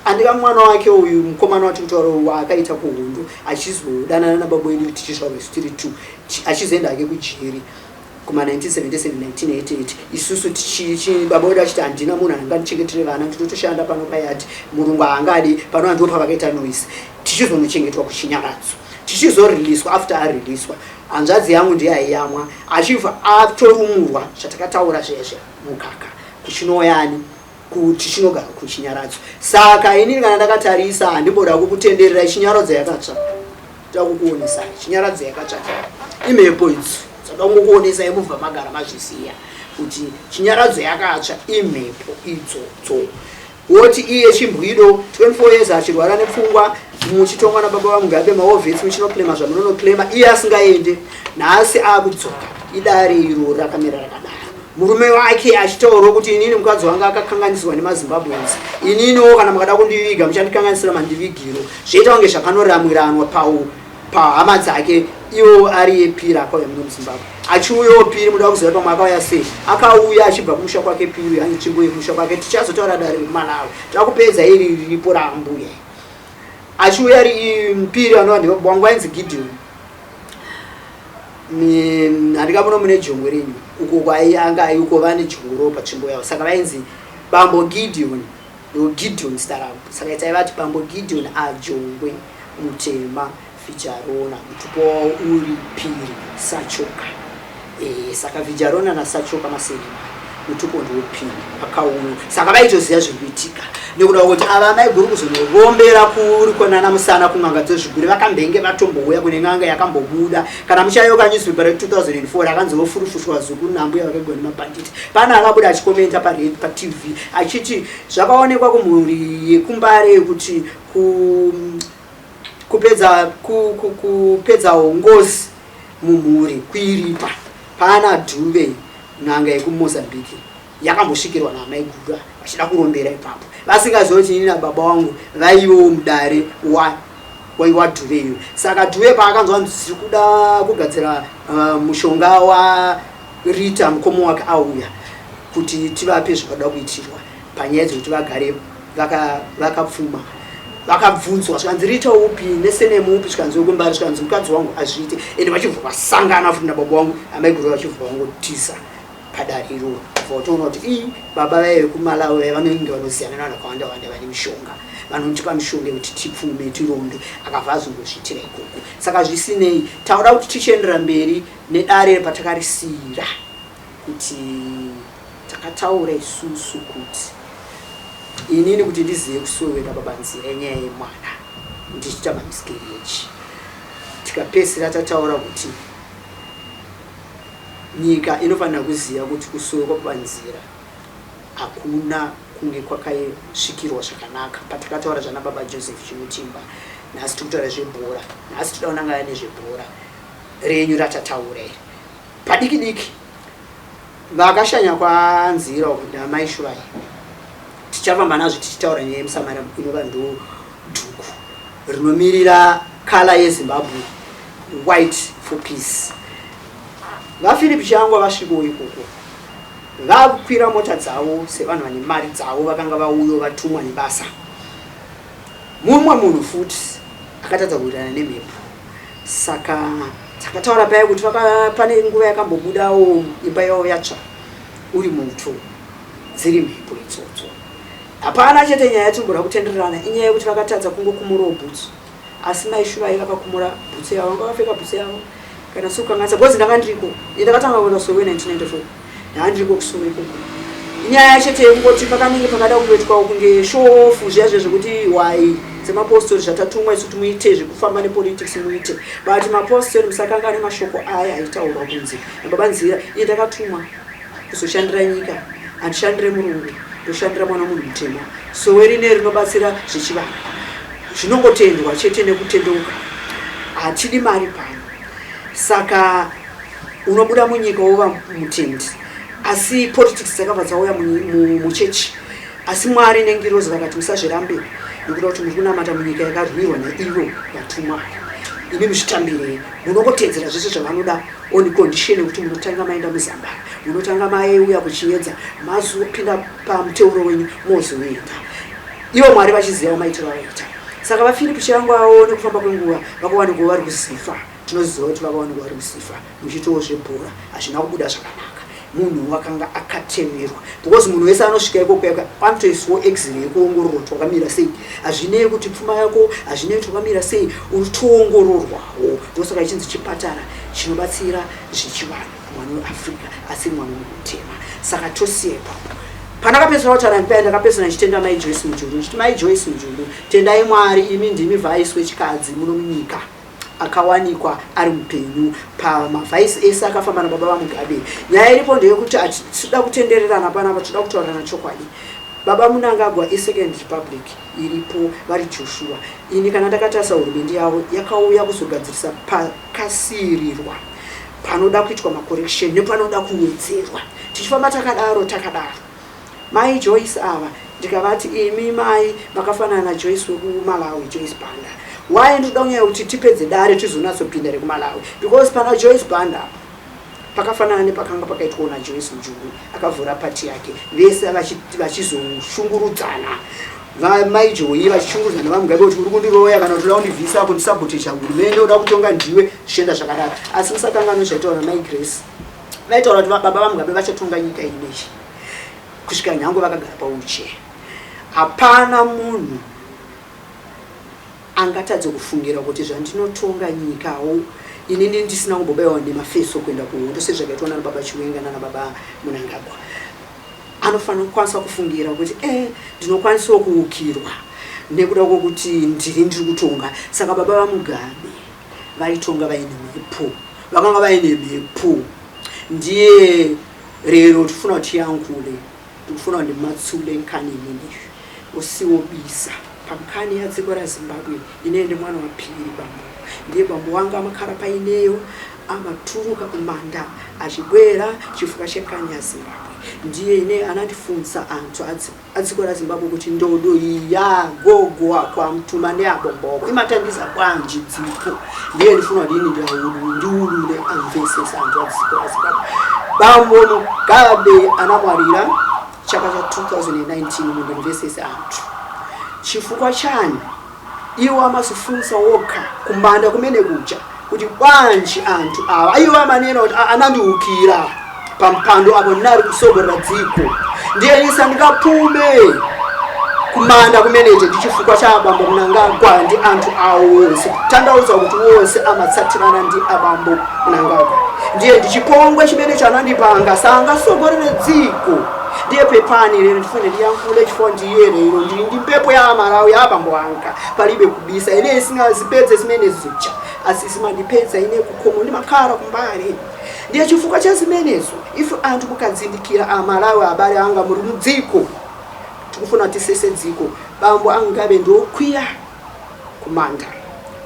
B: andika mwana wake uyu mukomana wati kutaura uyu akaita kuHundu achizodanana nababa wedu tichisvaura isu tiri 2 achizoenda hake kuJeri kuma 1977 1988. Isusu baba wedu achiti handina munhu angandichengetere vana, ndinotoshanda pano payati, murungu haangadi pano, ndo pavakaita noise. Tichizonochengetwa kuChinyaradzo, tichizoriliswa. After ariliswa hanzvadzi yangu ndiye aiyamwa, achibva atorumurwa zvatakataura zveshe mukaka kuchinoyani kuti chinogara kuChinyaradzo. Saka inini kana ndakatarisa handimboda kukutenderera Chinyaradzo yakatsva, takukuonesa Chinyaradzo yakatsva imhepo idzi dzangokuonesai mubva magara mazviziya kuti Chinyaradzo yakatsva imhepo idzodzo. Woti iye Chimbwido 24 years achirwara nepfungwa, muchitongwa nababa vangu ngabe maovhesi muchinoklema zvamunonoklema, iye asingaende, nhasi akudzoka idare iro rakamera rakadaro. Murume wake achitaura kuti inini mukadzi wangu akakanganiswa nemaZimbabweans, ininiwo kana mukada kundiviga muchandikanganisira mandivigiro, zvoita kunge zvakanoramiranwa pahama dzake, iwo ari ePiri akauya muno muZimbabwe. Achiuyawo Piri muda kuziva pamwe akauya sei, akauya achibva kumusha kwake Piri, hange nzvimbo yemusha kwake. Tichazotaura dare reMalawi, takupedza iri riripo rambuya. Achiuya ari Piri anova wangu ainzi Gideon, handikamuno mune jongwe renyu uko kwaianga uko vane jongoro patsvimbo yavo, saka vainzi Bambo Gideon Gideon starabo. Saka taivati Bambo Gideon ajongwe mutema Fijarona mutupo uri Piri Sachoka. saka Vijarona naSachoka maseni mutuko ndoupini akauno saka vaitoziva zvikuitika nekuda kuti ava mai guru kuzonovombera kuri konana musana kun'anga dzezvigure vakambenge vatombouya kune n'anga yakambobuda kana muchayoka newspaper 2004 akanzofurufushwa zukuru nambuya vakagwa nemabhanditi pana akabuda achikomenta paTV achiti zvakaonekwa kumhuri yekumbare kuti kupedza ngozi mumhuri kuiripa pana Dube n'anga yekuMozambique yakambosvikirwa namai guru vachida kurombera ipapo vasingazoti ini nababa wangu vaivo mudare waDuveyo saka Dube paakanzwa ndiri kuda kugadzira mushonga waRita mukoma wake auya kuti tivape zvavada kuitirwa panyaya dzekuti vagare vakapfuma vakabvunzwa zvikanzi Rita upi nesenemu upi zvikanzi wekumbari zvikanzi mukadzi wangu azviite ende vachibva vasangana futi nababa wangu amai guru vachibva vangotisa padariro votoona kuti baba vaive kuMalawi vanenge vanoziyana nevanhu vakawanda vane mishonga vanotipa mishonga yekuti tipfume tirombe akabva azongozviitira ikoko saka zvisinei tauda kuti tichiendera mberi nedare patakarisira kuti takataura isusu kuti inini kuti ndizive kusowera babanzira enyaya yemwana ndichita mamiscarriage tikapesera tataura kuti nyika inofanira kuziva kuti kusowa kwabanzira hakuna kunge kwakasvikirwa zvakanaka patakataura zvana baba Joseph Chimutimba nhasi tikutaura zvebhora nhasi toda kunangana nezvebhora renyu ratataura padiki diki vakashanya kwanzira namai Shurai tichafamba nazvo tichitaura nyaya yemusamara inova ndo dhuku rinomirira kala yeZimbabwe white for peace vaPhilip Changwa vasvikawo ikoko vakwira mota dzavo sevanhu vane mari dzavo vakanga vauyo vatumwa nebasa mumwe munhu futi akatadza kuwirirana nemhepo saka takataura paya kuti pane nguva yakambobudawo imba yavo yatsva uri muto dziri mhepo idzodzo hapana chete nyaya yatimboda kutendererana inyaya yekuti vakatadza kungokumurawo bhutsu asi mai Shurai vakakumura bhutsu yavo vanga vapfeka bhutsu yavo kana sukangatsa bhozi ndakandiriko ndakatanga kuenda kusowe 1994 ndandiriko kusowe ikoko inyaya chete yekungoti pakanenge pakada kuvetwawo kunge shofu zviya zvekuti wai dzemapostori zvatatumwa isu kuti muite zvekufamba nepolitics muite but mapostori musakangane mashoko aya aitaurwa kunzi babanzira iye ndakatumwa kuzoshandira nyika handishandire murungu ndoshandira mwana munhu mutema sowe rine rinobatsira zvechivanhu zvinongotendwa chete nekutendeuka hatidi mari pano saka unobuda munyika wova mutendi asi politics dzakabva dzauya muchechi asi Mwari nengirozi vakati musazvirambe nekuda kuti muri kunamata munyika yakarwirwa naivo vatumwa imi muzvitambire munongotedzera zvese zvavanoda on condition yekuti munotanga maenda muZambia munotanga maiuya kuchiedza mazopinda pamuteuro wenyu mozoenda ivo Mwari vachizivawo maitiro avaita saka vaPhilip Changwa awo nekufamba kwenguva vakawanikwa vari kuzifa tinoziva kuti vakawanikwa vari kuzifa muchitowo zvebhora hazvina kubuda zvakanaka munhu wakanga akatemerwa because munhu wese anosvika ikoko anotoiswawo exile yekuongororwa kuti wakamira sei hazvinei kuti pfuma yako hazvinei kuti wakamira sei uri toongororwawo ndosaka ichinzi chipatara chinobatsira zvechivanhu mwana weAfrica asi mwana mutema saka tosiya ipapo pandakapedzera kutaura ndipaya ndakapedzera ndichitenda mai Joyce Mujuru nditi mai Joyce Mujuru tendai Mwari imi ndimi vhaisi wechikadzi muno munyika akawanikwa ari mupenyu pamavhaisi ese akafamba nababa vaMugabe nyaya iripo ndeyekuti atida kutendererana panapa tinoda kutaurana chokwadi baba Mnangagwa iSecond Republic iripo vari Joshua ini kana ndakatarisa hurumende yavo yakauya kuzogadzirisa pakasirirwa panoda kuitwa macorrection nepanoda kuwedzerwa tichifamba takadaro mai Joyce ava ndikavati imi mai makafanana naJoyce wekuMalawi Joyce Banda why ndoda kunyaya kuti tipedze dare tizonatsopinda rekuMalawi because pana Joyce Banda pakafanana nepakanga pakaitwa naJoyce Mujuru akavhura pati yake vese vachizoshungurudzana mai Joyi vachishungurudzana vaMugabe kuti uri kundiroya kana kuti uda kundivhisa kundisaboteja hurumende uda kutonga ndiwe zvichienda zvakadaro asi musakangano zvaitaura mai Grace vaitaura kuti baba vaMugabe vachatonga nyika inechi kusvika nyange vakagara pauche hapana munhu angatadze kufungira kuti zvandinotonga nyikawo inini ndisina kumbobewa nemafeso kwenda kuhondo sezvakaitwa nana baba Chiwenga nana baba Munangagwa. Anofanira kukwanisa kufungira kuti ndinokwanisa kuukirwa nekuda kwokuti ndiri kutonga. Saka baba vaMugabe vaitonga vaine mhepo, vakanga vaine mhepo. Ndiye rero tifuna kuti yankule, tifuna kuti matsule nkani inini osiwobisa pankani ya dziko raZimbabwe. Ine ndi mwana wapiri bambo, ndiye bambo wanga amakhala paineyo amaturuka kumanda achibwera chifukwa chenkani ya Zimbabwe. Ndiye ine anandifunsa anthu adziko raZimbabwe kuti ndodo iya gogo kwa mtuma ne abombo imatandiza kwanji dziko. Ndiye ndifuna kuti ini ndiulule amvesesa anthu adziko raZimbabwe. Bambo Mugabe anamwalira chaka cha 2019 mundimvesesa anthu. Chifukwa chani iwo amazifunsa wokha kumanda kumene kuja kuti kwanji anthu awa iwo amanena kuti anandiukira pampando apo ndinali kusogolera dziko. Ndiye ndisandikapume kumanda kumeneje ndi chifukwa cha abambo Munangagwa ndi anthu awo onse, kutanthauza kuti wonse amatsatirana ndi abambo Munangagwa. Ndiye ndi chipongwe chimene chanandipanga sangasogolere dziko. Ndiye pepani lero ndifune ndiyankhule chifukwa ndiye lero ndili ndi mphepo ya Malawi ya abambo anga palibe kubisa. Ine singazipedze zimene zija asizimandipedza ine kukhomo ndimakhala kumbali. Ndiye chifukwa cha zimenezo ife anthu mukadzindikira Amalawi abale anga muri mudziko tikufuna tisese dziko. Bambo Mugabe ndokwiya kumanda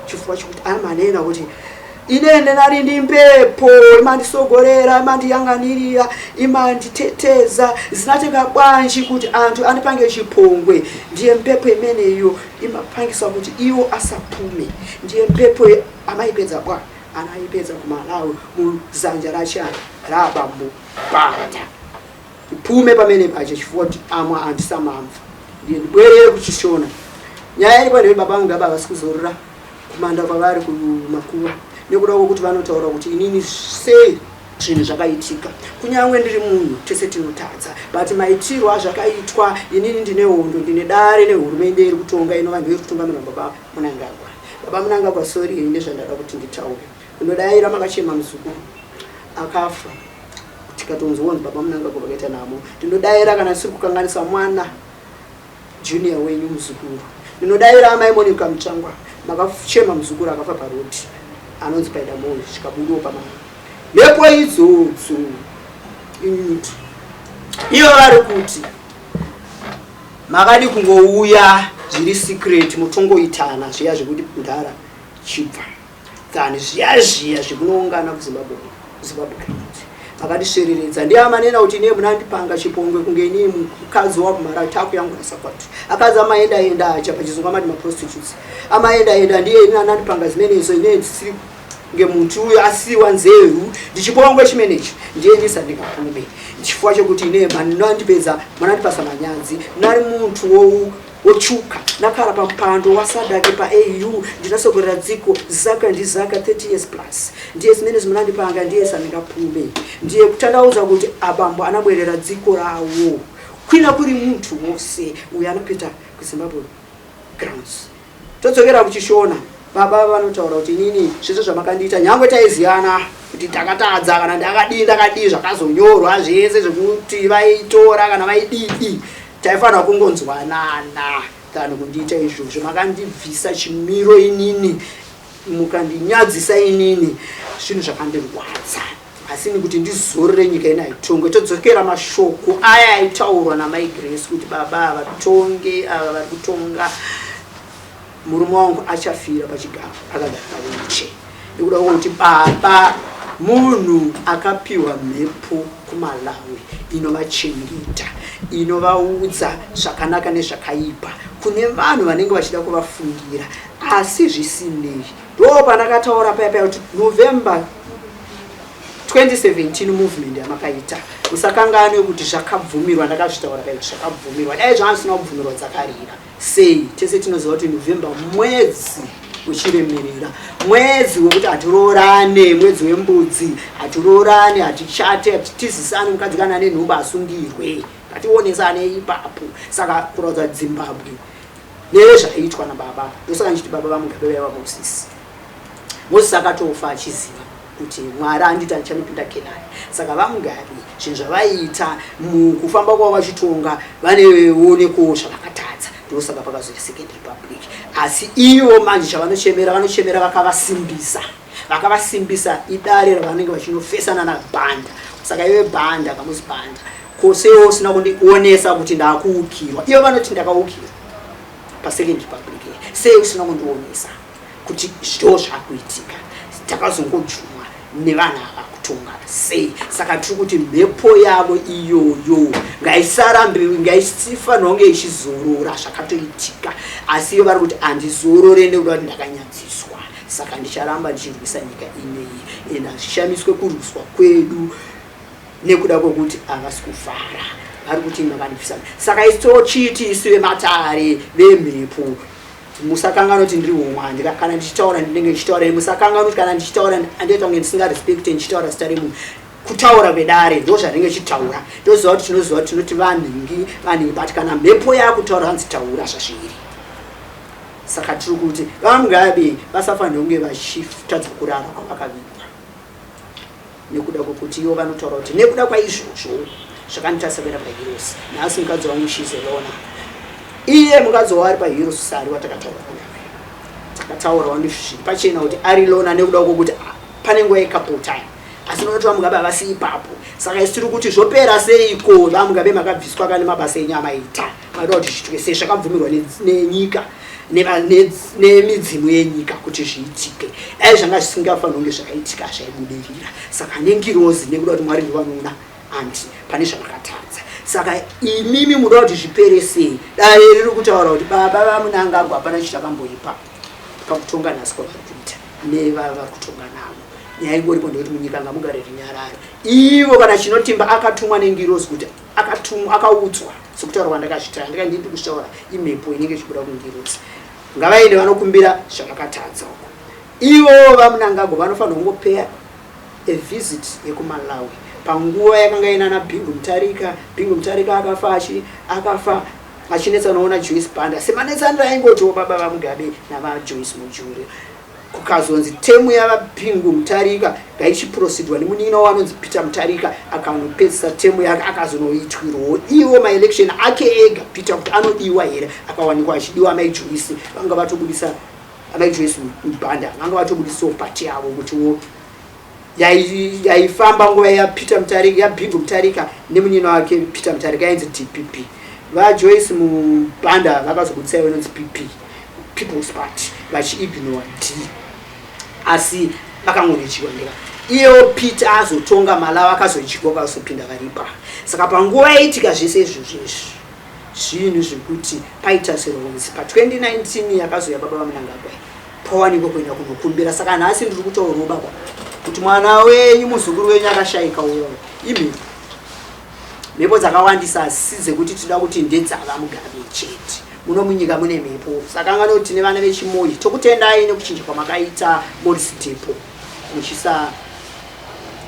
B: chifukwa chikuti amanena kuti ine ndinali ndi mphepo imandisogolera, imandiyanganirira, imanditeteza. Zinatenga bwanji kuti anthu andipange chipongwe. Ndiye mphepo imeneyo imapangisa kuti iwo asapume. Ndiye mphepo amayipedza bwa anayipedza ku Malawi mu dzanja la bambo Banda. Ipume pamene pache chifukwa kuti amwa anthu samamva. Ndiye ndibwerere kuchishona nyaya ilipo ndi baba Mugabe asikuzorora kumanda pavari ku Makuwa. Nekuda kuti vanotaura kuti inini sei zvinhu zvakaitika. Kunyangwe ndiri munhu tese tinotadza, but maitiro azvakaitwa inini ndine hondo, ndine dare nehurumende iri kutonga ino vanhu iri kutonga muna baba Munangagwa. Baba Munangagwa sorry ine zvandada kuti nditaure. Ndinodaira makachema muzukuru akafa. Tikatonzonzi baba Munangagwa vakaita namo. Ndinodaira kana siri kukanganisa mwana junior wenyu muzukuru. Ndinodaira amai Monica Mutsvangwa makachema muzukuru akafa parodi. Anonzi paida moyo chikabudo pamana lepo idzodzo inyuti iyo vari kuti makadi kungouya zviri secret mutongoitana zviya zvekuti ndara chibva kani zviya zvikunoungana kuZimbabwe makadisvereredza. Ndiye amanena kuti ine munandipanga chipongwe kunge ini mukadzi wakumara taku yangu yasakwati akadzi amaenda acha pachizungu amati maprostitutes amaenda ndiye ine anandipanga zimenezo ine dzisiri ngemuntu uyo asiwa nzeru ndichipongwe chimenechi. Ndiye ndisandikapume chifukwa chokuti ine manandipedza manandipasa manyazi nari muntu wochuka nakhala pampando wasadake pa AU ndinasogolera dziko zaka 30 years plus. Ndiye zimene zimanandipanga ndiye sandikapume. Ndiye kutanthauza kuti abambo anabwerera dziko rawo kwina kuri muntu wose uyo anapita ku Zimbabwe grounds. Todzokera kuchishona baba vanotaura kuti inini zvese zvamakandiita nyangwe taiziyana kuti takatadza kana ndakadii zvakazonyorwa zvese zvekuti vaitora kana vaidii taifanira kungonzwanana kana kundiita izvozvo. Makandibvisa chimiro inini mukandinyadzisa inini zvinhu zvakandirwadza asi ni kuti ndizorere nyika ina itongwe. Todzokera mashoko aya aitaurwa naMai Grace kuti baba vatonge ava vari kutonga murume wangu achafira pachigaro akagara pawiche. Nekuda kuti baba munhu akapiwa mhepo kuMalawi inovachengeta inovaudza zvakanaka nezvakaipa kune vanhu vanenge vachida kuvafungira asi zvisinei. Ndo panakataura paya kuti November 2017 movement yamakaita usakangane kuti zvakabvumirwa. Ndakazvitaura kuti zvakabvumirwa dai zvaasina kubvumirwa dzakarira sei. Tese tinoziva kuti November mwedzi uchiremerera, mwedzi wekuti hatiroorane, mwedzi wembudzi, hatiroorane, hatichate, hatitizisane mukadzi kana nenhumba asungirwe, ngationesane ipapo. Saka kuraudza Zimbabwe nezvaitwa nababa ndosaka nchiti baba vaMugabe vaiva Moses Moses akatofa achiziva kuti Mwari anditi achanipinda Kenani. Saka vaMugabe zvinhu zvavaita mukufamba kwavo vachitonga vaneoneko zvavakatadza. Ndosaka pakazoita Second Republic. Asi ivo manje chavanochemera vakavasimbisa idare ravanenge vachinofesana naBhanda. Saka iwe Bhanda kamusi Bhanda kosewo usina kundionesa kuti ndakuukirwa. Ivo vanoti ndakaukirwa paSecond Republic. Sei usina kundionesa kuti zviro zvakuitika takazongojumwa nevanhu avakutonga sei? Saka tiri kuti mhepo yavo iyoyo ngaisifanira kunge ichizorora zvakatoitika. Asi iyo vari kuti handizorore nekuda kuti ndakanyadziswa. Saka ndicharamba ndichirwisa nyika ineyi ende hazvishamiswe kurwiswa kwedu nekuda kwokuti havasi kufara vari kuti makandipisa. Saka isitochiti isu vematare vemhepo musakangana kuti ndiri umwandi kana ndichitaura ndinenge ndichitaura musakangana kuti kana ndichitaura andinoita kunge ndisingarespecte ndichitaura zita remunhu. Kutaura kvedare ndo zvarinenge chitaura ndoziva kuti tinoziva kuti tinoti vanhingi but kana mhepo yakutaura vanzitaura zvazviri. Saka tiri kuti vaMugabe vasafanira kunge vachitadza kurara kwavakavigwa nekuda kwokuti ivo vanotaura kuti nekuda kwaizvozvo zvakanditasabira paHeroes. Nhasi mukadzi wangu Shizelona iye mukadzi wari paHeroes sari watakataura naye takataurawo ndizviri pachena kuti ari lona nekuda kwokuti pane nguva yecouple time. Asi noti vaMugabe havasi ipapo. Saka isi tiri kuti zvopera seiko vaMugabe makabviswa kana mabasa enyama ita maida kuti zviitwe sei zvakabvumirwa nenyika nemidzimu yenyika kuti zviitike. Dai zvanga zvisingafanira kunge zvakaitika zvaibudirira. Saka nengirozi nekuda kuti Mwari ndivanoona anti pane zvavakatadza. Saka imimi muda kuti zvipere sei? Dare riri kutaura kuti baba vaMunangagwa hapana chitakamboipa pakutonga nhasi kwavari kuita nevavari kutonga navo. Nyaya ingoripo ndekuti munyika ngamugare rinyarare. Ivo kana chinotimba akatumwa nengirozi kuti akaudzwa sekutaura kwandakazvitaura ndikandindi kushtaura imhepo inenge ichibuda kungirozi ngavaende vanokumbira zvavakatadza uko. Ivo vaMunangagwa vanofanira kungopeya a visit yekuMalawi panguva yakanga ina naBingu Mutarika. Bingu Mutarika akafa achinetsa noona Joyce Banda semanetsanira aingotiwo baba vaMugabe navaJoyce Mujuru. Kukazonzi temu yavaBingu Mutarika ngaichiproceedwa nemunina wanonzi Peter Mutarika akanopedzisa temu yake akazonoitwirwawo iwo maelection ake ega Peter kuti anodiwa here akawanikwa achidiwa amaiJoyce vanga vatobudisa amaiJoyce Banda vanga vatobudisawo pati yavo kutiwo yaifamba nguva yaPeter Mutarika yaBingu Mutarika nemunina wake Peter Mutarika yainzi DPP. VaJoyce Banda vakazobudisaiwo inonzi PP People's Party vachiignore D. Asi vakangonechiwa ndika iyo Peter azotonga Malawi akazoichikoka akazopinda varipa. Saka panguva yaitika zvese izvozvo zvinhu zvekuti paita seronzi pa2019 yakazoya baba vaMunangagwa pawanikwa kuenda kunokumbira. Saka nhasi ndiri kutaurawo baba kuti mwana wenyu muzukuru wenyu akashayika uyo mhepo dzakawandisa asi dzekuti tinoda kuti ndedzavaMugabe chete. Muno munyika mune mhepo. Saka ngano tine vana vechimoyi tokutendai nekuchinja kwamakaita Morris Tepo muchisa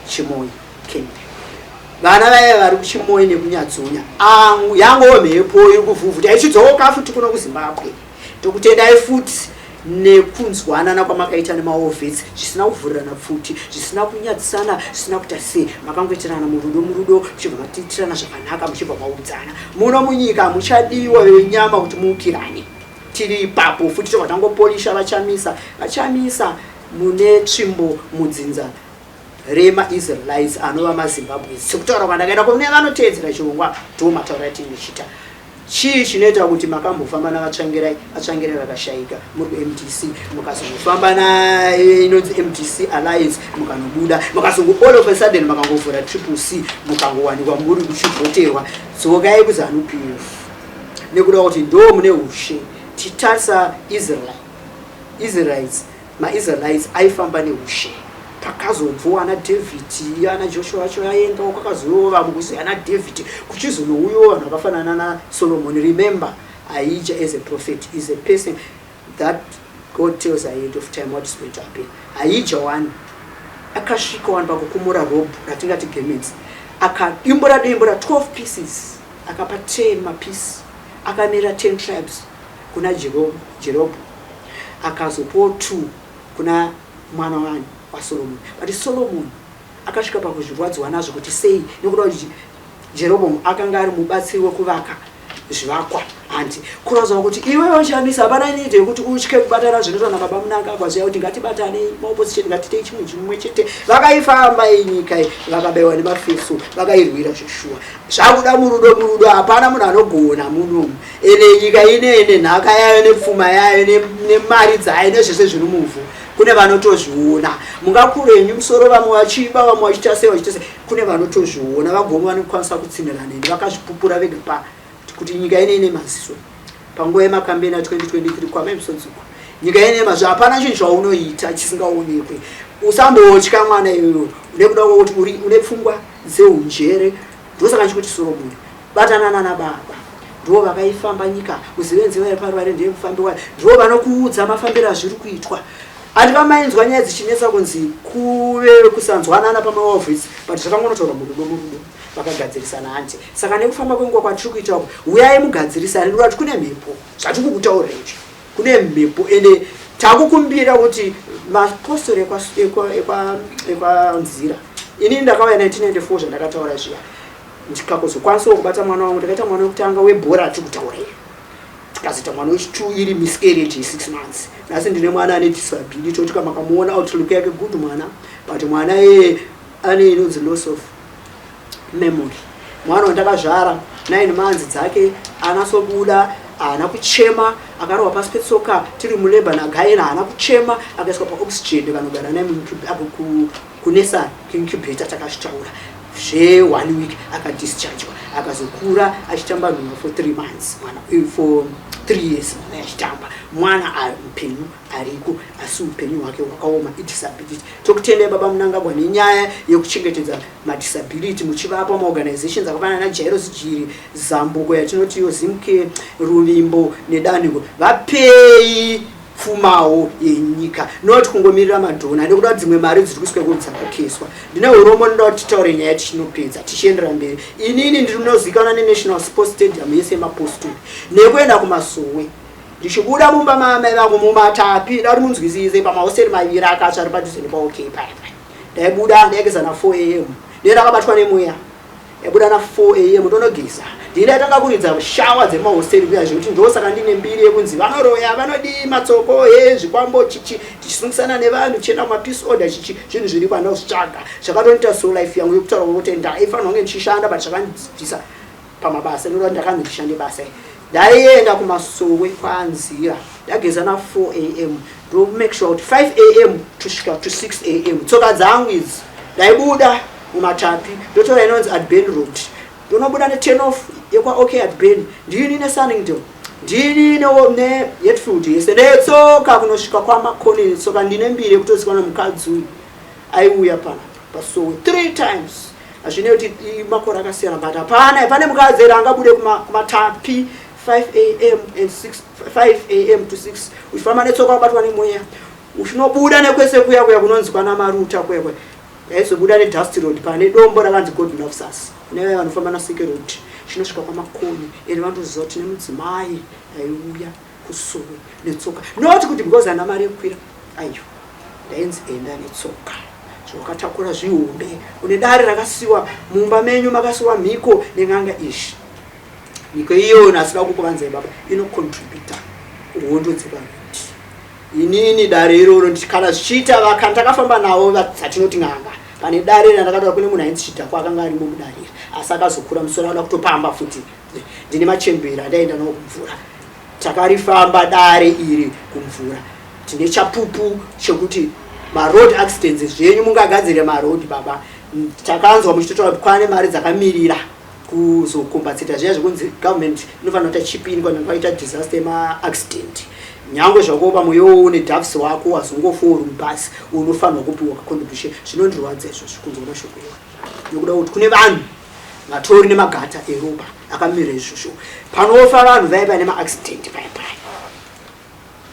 B: chimoyi Kenya. Vana vaya vari kuchimoyi nekunyadzonya yangowo mhepo iri kuvhuvhuta ichidzoka futi kuno kuZimbabwe. Tokutendai futi nekunzwanana kwamakaita nemaovhesi zvisina kuvhurirana futi zvisina kunyadzisana zvisina kuita sei makangoitirana murudo muchibva matiitirana zvakanaka muchibva maudzana. Muno munyika muchadiwa venyama kuti muukirane tiri ipapo futi tobva tangopolisha vachamisa mune tsvimbo mudzinza remaIsraelites anova maZimbabwe. Sekutaura kwandakaenda kune vanoteedzera chirongwa ndomataura tinochita chii chinoita kuti makambofamba navatsvangirai vakashayika muri kuMDC mukazongofamba nainonzi MDC Alliance mukanobuda mukazongo all of a sudden makangovhura CCC mukangowanikwa muri kuchivhoterwa. Dzokai kuZANU-PF nekuda kuti ndo mune ushe. Titarisa Israelites maIsraelites aifamba neushe pakazobvuwa ana David ana Joshua wacho yaenda kwakazoova mukuzi ana David kuchizonouyo vanhu vakafanana naSolomon. Remember Ahijah as a prophet is a person that God tells ahead of time what is going to happen. Ahijah one akasvika vanhu pakukumura robe ratingati garments akadimbura 12 pieces akapa 10 mapiece akamira 10 tribes kuna Jerobo akazopo 2 kuna mwana wani waSolomoni. But Solomon akasvika pakuzvirwadzwa nazvo kuti sei, nekuda kuti Jeroboamu akanga ari mubatsiri wekuvaka zvivakwa. Andi kurazwa kuti iwe washamisa hapana nyite yekuti utye kubatana zvinoitwa nababa munanga kwaziya kuti ngatibatane maopposition ngatite chimwe chimwe chete. Vakaifamba inyika vakabewa nemafeso vakairwira zveshuwa. Zvakuda murudo hapana munhu anogona munomu. Ene nyika ine nhaka yayo nepfuma yayo nemari dzayo nezvese zviri muvhu. Kune vanotozviona mungakurenyu musoro vamwe vachiba vamwe vachita sei vachita sei. Kune vanotozviona vagoma vanokwanisa kutsindirana neni vakazvipupura vega pa kuti nyika ine maziso. Panguva yemakambeni 2023 kwamemsodzuko nyika ine mazvo hapana chinhu zvaunoita chisingaonekwi. Usambotya mwana iyoyo nekuda kwokuti une pfungwa dzeunjere. Ndosaka ndikuti Solomoni batanana nababa ndivo vakaifamba nyika. Uzivenzi vaye parware ndiye mufambi wayo ndivo vanokuudza mafambiro azviri kuitwa. Andikamainzwa nyaya dzichinetsa kunzi kuve kusanzwanana pamaofisi but zvakangonotaura murudo vakagadzirisana hanje. Saka nekufamba kwenguva kwatiri kuita uku uyai mugadzirisane nekuti kuti kune mhepo zvatiri kukutaurira izvi. Kune mhepo ende takukumbira kuti mapostori ekwanzira ini ndakauya 1994 zvandakataura zviya ndikakozokwanisa kubata mwana wangu ndakaita mwana wekutanga webhora tiri kutaura iyo tikazoita mwana wechitu iri miscarriage ye6 months. Nasi ndine mwana ane disability kuti kama kamuona outlook yake good mwana but mwana ane inonzi loss of memory. Mwana wandakazvara 9 months dzake anasobuda haana kuchema akarohwa pasi petsoka tiri muleba nagaina haana kuchema akaiswa paoxygen vanogara naye kunesari incubator takazvitaura zve1 week akadischargwa akazokura achitamba nhumwa for 3 months mwana for 3 years mwana achitamba mwana ari mupenyu ariko asi upenyu hwake hwakaoma idisability. Tokutendai baba munangagwa nenyaya yekuchengetedza madisability muchivapa maorganizations akafanana naJairos Jiri Zambuko yatinotiyo Zimke Ruvimbo nedaniko vapei pfumawo yenyika not kungomirira madhona nekuda kuti dzimwe mari dziri kusvika kudzakakeswa. Ndine uromo ndoda kuti titaure nyaya tichinopedza tichiendera mberi. Inini ndinozivikanwa neNational Sports Stadium yese yeMapostori nekuenda kumasowe ndichibuda mumba mamai vangu mumatapi ndari munzwisise pamahosteri maviri akatsva ari padhuze nepaok paya ndaibuda ndaigeza na4 am ndendakabatwa nemweya ndaibuda na4 am ndonogeza ndindatanga kuridza shawa dzemahosteri kuya zvekuti ndosaka ndine mbiri yekunzi vanoroya vanodii matsoko zvikwambo tichisungusana nevanhu tichienda kumapeace order chichi zvinhu zviri pandazvitsvaga zvakatonita so life yangu yekutaura kuti ndaifanira kunge ndichishanda but zvakandibvisa pamabasa nekuti ndakanzi ndishande basa. Ndaienda kumasowe kwanzira ndageza na4 am ndo make sure kuti 5 am kusvika to 6 am tsoka dzangu idzi ndaibuda mumatapi ndotora inonzi Adben Road ndonobuda ne10 off yekwa OK Adben ndini neSunningdale ndini neHatfield yese ndetsoka kunosvika kwaMakoni tsoka ndine mbiri yekutozikanwa mukadzi uyu aiuya pana pasowe 3 times. Azvine kuti makore akasiyana but hapana pane mukadzi angabude kumatapi 5 am and 5 am to 6 uchifamba netsoka wabatwa nemweya uchinobuda nekwese kuya kunonzwa namaruta kwekwe yaizobuda neDusty Road pane dombo rakanzi God Love Us newe vanofamba naSike Road chinosvika kwaMakoni ende vandoziva kuti nemudzimai aiuya kusowe netsoka not kuti because ana mari yekukwira ayo ndainzi enda netsoka zvakatakura zvihombe une dare rakasiwa mumba menyu makasiwa mhiko nen'anga izvi nyika iyona asina kukuvanzai baba inocontributa hondo dzevanhuti. Inini dare iroro kana zvichiita ndakafamba navo dzatinoti n'anga pane dare randakatoda kune munhu ainzi Chidhakwa akanga arimo mudare iri asi akazokura musoro anoda kutopamba futi ndine machembera ndaenda nawo kumvura takarifamba dare iri kumvura tine chapupu chekuti maroad accidents zvenyu mungagadzire maroad baba takanzwa muchitotaura kuti kwane mari dzakamirira kuzokombatsita zviya zvekunzi government inofanira kuita chipini kana kwaita disaster yemaaccident nyangwe zvakopa muyowo nedhavs wako wazongoforu mubhasi unofanirwa kupiwa contribution zvinondirwadza izvozvo kunze kwemashoko iwa nekuda kuti kune vanhu matori nemagata eropa akamira izvozvo panofa vanhu vaiva nemaaccident payapaya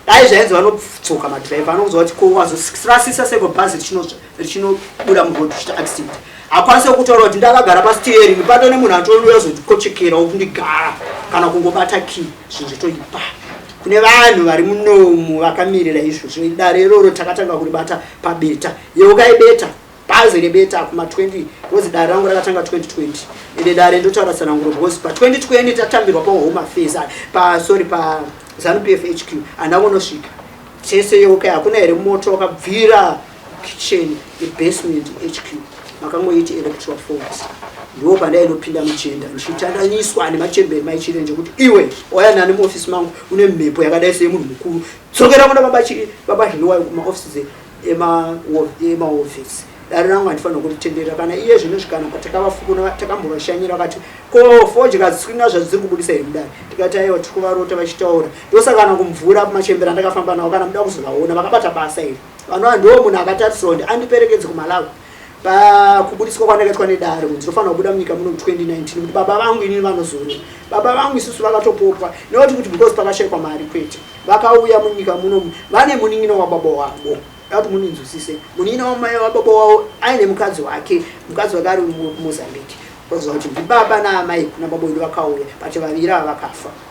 B: dai zvainzi vanotsoka madhiraivha anokuziva kuti ko wazorasisa seko bhazi richinobuda muroad kuchita accident akwanise kutaura kuti ndakagara pasteering pato nemunhu atouya zokochekera kuti ndigara kana kungobata key zvinhu zvitoipa kune vanhu vari munomu vakamirira izvozvo. Dare iroro takatanga kuribata pabeta, yeukaibeta bhazi rebeta kuma-20 because dare rangu rakatanga 2020 ende dare ndotaura tsananguro because pa-2020 tatambirwa paHome Affairs sorry paZANU-PF HQ andakonosvika chese yoka hakuna here moto wakabvira kitchen yebasement HQ makangoiti electoral fault. Ndo pandainopinda muchenda ndichitandanyiswa nemachemberi maichirenje kuti iwe waya nani muofisi mangu une mhepo yakadai semunhu mukuru, dzokera kuna baba zvinowayo kumaofisi emaofisi. Dare rangu handifanira kutitendera kana iye zvinosvikana patakavafukuna takambovashanyira vakati ko fodya dzisina zvadziri kubudisa here mudare, tikati aiwa tiri kuvarota vachitaura. Ndosaka kana kumvura kumachembera ndakafamba nawo kana muda kuzovaona vakabata basa iri vanova ndo munhu akatarisirwa kuti andiperekedze kuMalawi pakubudiswa kwandakaitwa nedare kuti ndinofanira kubuda munyika muno 2019 kuti baba vangu inini vanozorora. Baba vangu isusu vakatopopwa nekuti kuti because pakashayikwa mari kwete vakauya munyika muno vane munin'ina wababa wavo kuti muninzwisise. Munin'ina wamai wababa wavo aine mukadzi wake ari muMozambique. Kuziva kuti ndibaba naamai kuna baba vedu vakauya but vaviri ava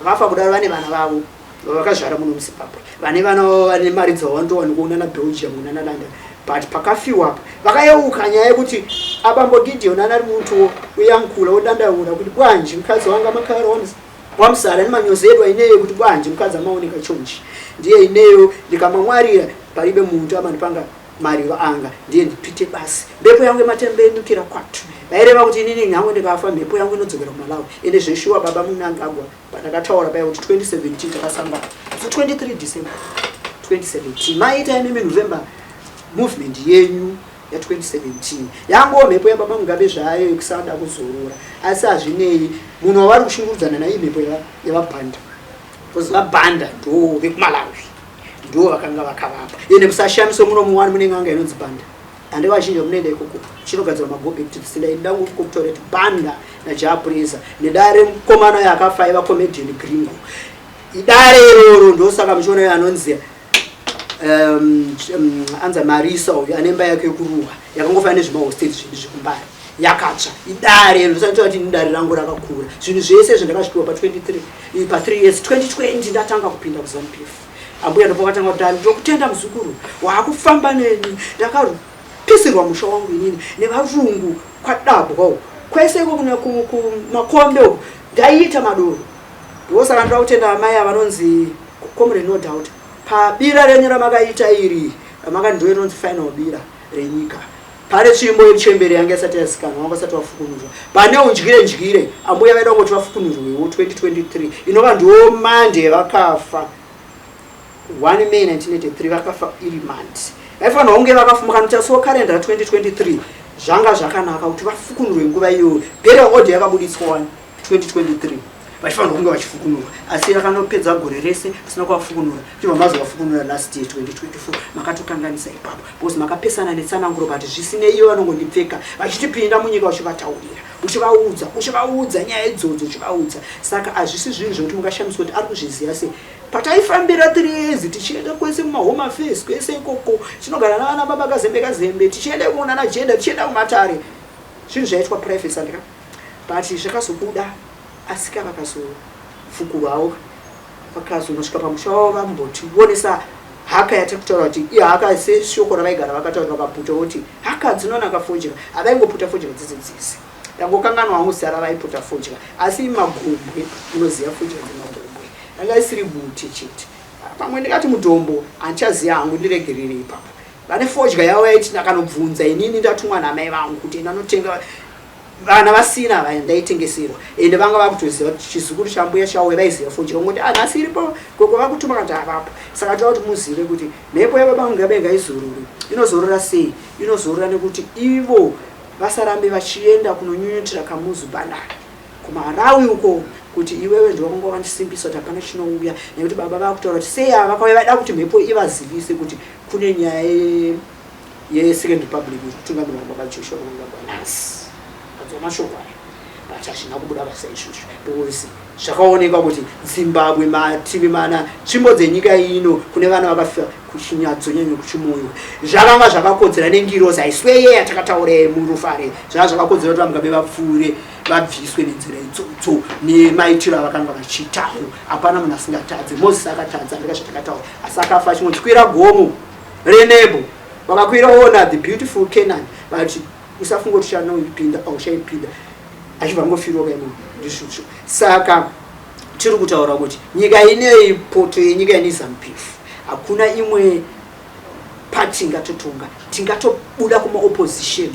B: vakafa kudaro vane vana vavo vakazvara muno muZimbabwe vane vana vavo vane mari dzavandowani kuona naBelgium kuna naLondon but pakafiwa vakayeuka nyaya yekuti abambo Gideon anari muntu uyankula odandaura kuti bwanji mukadzi wanga makara wamusara nemanyozi edu aineyo kuti bwanji mukadzi amaoneka chonchi ndiye ineyo ndikamamwarira paribe muntu amandipanga mari anga ndiye ndipite basi mhepo yangu yematembenukira kwatu vaireva kuti inini nyangu ndikafa mhepo yangu inodzokera kuMalawi ende zveshuwa baba munangagwa pandakataura paya kuti 2017 takasangana so 23 December 2017 maita imimi November movement yenyu ya 2017 yango mhepo yababa Mugabe zvayo yekusanda kuzorora asi hazvinei munhu wavari kushungurudzana naye mhepo yavabhanda because vabhanda ndo vekuMalawi ndo vakanga vakavapa ende musashamiso muno muwani mune n'anga inonzi bhanda ande vazhinji munoenda ikoko chinogadzirwa magobhekiti sindaida kukutora kuti bhanda naJapreza nedare mukomana yakafa aiva comedian Gringo idare iroro ndosaka muchiona anonzi anza Marisa uyu anemba yake yekuruwa yakangofanana nezvimahosteri zvinhu zvekumbari yakatsva idare ndosati kuti idare rangu rakakura zvinhu zvese zvandakasvikiwa pa 3 years 2020 ndatanga kupinda kuZANU-PF ambuya ndopakatanga kuti ndokutenda muzukuru wakufamba neni ndakapisirwa musha wangu inini nevarungu kwadabwa kweseko kuna kumakombe uko ndaiita madoro ndosaka ndakutenda amai avanonzi Comrade No Doubt pabira renyu ramakaita iri ramakandiro inonzi final bira renyika pane tsvimbo yechemberi yange isati yazikanwa wangasati wafukunurwa pane undyire ambuya vaida kuti vafukunurwewo 2023 inova ndiwo mande vakafa 1 May 1983 vakafa iri mande vaifanira kunge vakafumuka noti so kalenda 2023 zvanga zvakanaka kuti vafukunurwe nguva iyoyo burial order yakabuditswa 2023 vachifanira kunge vachifukunurwa asi yakanopedza gore rese kusina kuvafukunura chibva mazovafukunura last year 2024 makatokanganisa ipapo because makapesana netsananguro kuti zvisinei iyo vanongondipfeka vachitipinda munyika uchivataurira uchivaudza nyaya idzodzo uchivaudza saka hazvisi zvinhu zvokuti mukashamiswa kuti ari kuzviziva sei pataifambira 3 years tichienda kwese mumaHome Affairs kwese ikoko tinogara navana baba kazembe tichienda kuona najenda tichienda kumatare zvinhu zvaitwa privacy andika but zvakazobuda asika vakazofukurwawo vakazonosvika pamusha wavo vambotionesa haka yatakutaura kuti ihaka seshoko ravaigara vakataura vakaputa kuti haka dzinonaka fodya havaingoputa fodya dzese yangokanganwa muzara vaiputa fodya asi magombwe unoziva fodya dzemagombwe anga isiri buti chete pamwe ndikati mutombo handichaziva hangu ndiregerere ipapo vane fodya yavo yaiti ndakanobvunza inini ndatumwa namai vangu kuti ndanotenga vana vasina vaindaitengeserwa ende vanga vakutoziva kuti chizukuru chambuya chauya vaiziva fodya ngoti nhasi iripo koko vakutuma kuti avapo saka toda kuti muzive kuti mhepo yababa Mugabe ngaizorore inozorora sei inozorora nekuti ivo vasarambe vachienda kunonyunyutira kamuzu bandara kuMalawi uko kuti iwewe ndovakanga vandisimbisa kuti hapana chinouya nekuti baba vakutaura kuti sei vakauya vada kuti mhepo ivazivise kuti kune nyaya yeSecond Republic kutungamirwa baba Joshua Mangagwa mashoko aya but hazvina kubuda basa izvozvo because zvakaonekwa kuti Zimbabwe mativi mana tsvimbo dzenyika ino kune vana vakafa kushinyadzonyanya kuchimoyo zvakanga zvakakodzera nengiro zaisweye yatakataure murufare zvakakodzera kuti vamugabe vapfuure vabviswe nenzira idzodzo nemaitiro avakanga vachitawo hapana munhu asingatadze Moses akatadza ndikazvatakataura asi akafa chimwe chikwira gomo reNebo vakakwiraona the beautiful Canaan but usafunga kuti uchanoipinda auchaipinda achibva ngofirwa kaimo ndizvozvo saka tiri kutaura kuti nyika ineyi poto yenyika ine ZANU-PF hakuna imwe party ingatotonga tingatobuda kuma-opposition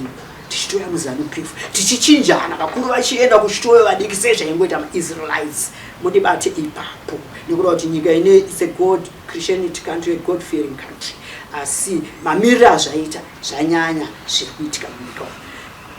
B: tichitoya muZANU-PF tichichinjana kakuru vachienda kuchitoyo vadiki sezvaingoita maIsraelites mundibate ipapo nekuda kuti nyika ine is a God Christianity country, a God fearing country asi mamiriro azvaita zvanyanya zviri kuitika munyika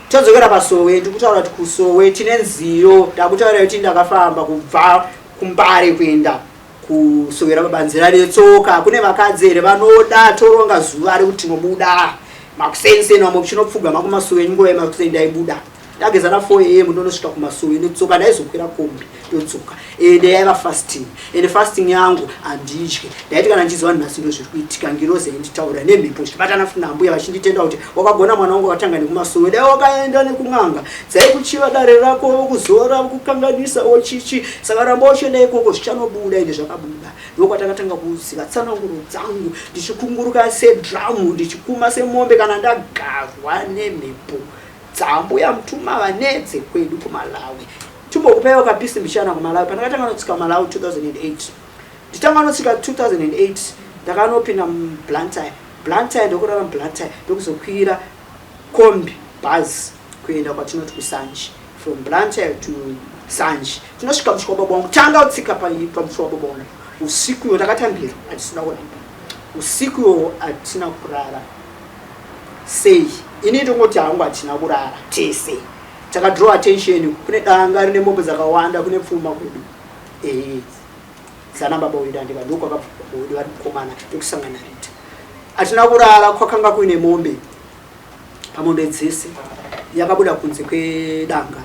B: todzokera paSowe ndikutaura kuti kuSowe tine nziyo ndakutaura kuti ndakafamba kubva kuMbare kuenda kusowera pabanzira retsoka kune vakadzi here vanoda toronga zuva rekuti tinobuda makusenseni vamwe kuchinopfuga makumaSowe nguva yemakuseni ndaibuda ndageza na 4 am ndonosvika kumaSowe ndotsoka ndaizokwira kombi ndotsoka ndaiva fasting ende fasting yangu handidyi ndaiti kana ndichiziva nhasi ndo zviri kuitika ngirozi yainditaura nemhepo zvichibatana futi nambuya vachinditenda kuti wakagona mwana wangu wakatanga nekumaSowe dai wakaenda nekun'anga dzaikuchiva dare rako kuzora kukanganisa ochichi saka ramba uchienda ikoko zvichanobuda ende zvakabuda ndokwatakatanga kuziva tsananguro dzangu ndichikunguruka sedhamu ndichikuma semombe kana ndagarwa nemhepo dzambuya mutuma vanedze kwedu kuMalawi timbokupewa kapisi mbichana kuMalawi pandakatanga notsika kuMalawi 2008 nditanga notsika 2008 ndakanopinda muBlantyre ndokurara muBlantyre ndokuzokwira kombi bus kuenda kwatinoti kuSanji from Blantyre to Sanji tinosvika musvika wababa wangu tanga kutsika pamusha wababa wangu usiku yo takatambira hatisina kuramba usiku yo hatina kurara sei ini ndongoti hangu hatina kurara tese takadraw attention kune danga rine mombe dzakawanda kune pfuma kwedu zana baba wedu andika ndoko akabva wedu vari kukomana tokusangana rita hatina kurara kwakanga kuine mombe pamombe dzese yakabuda kunze kwedanga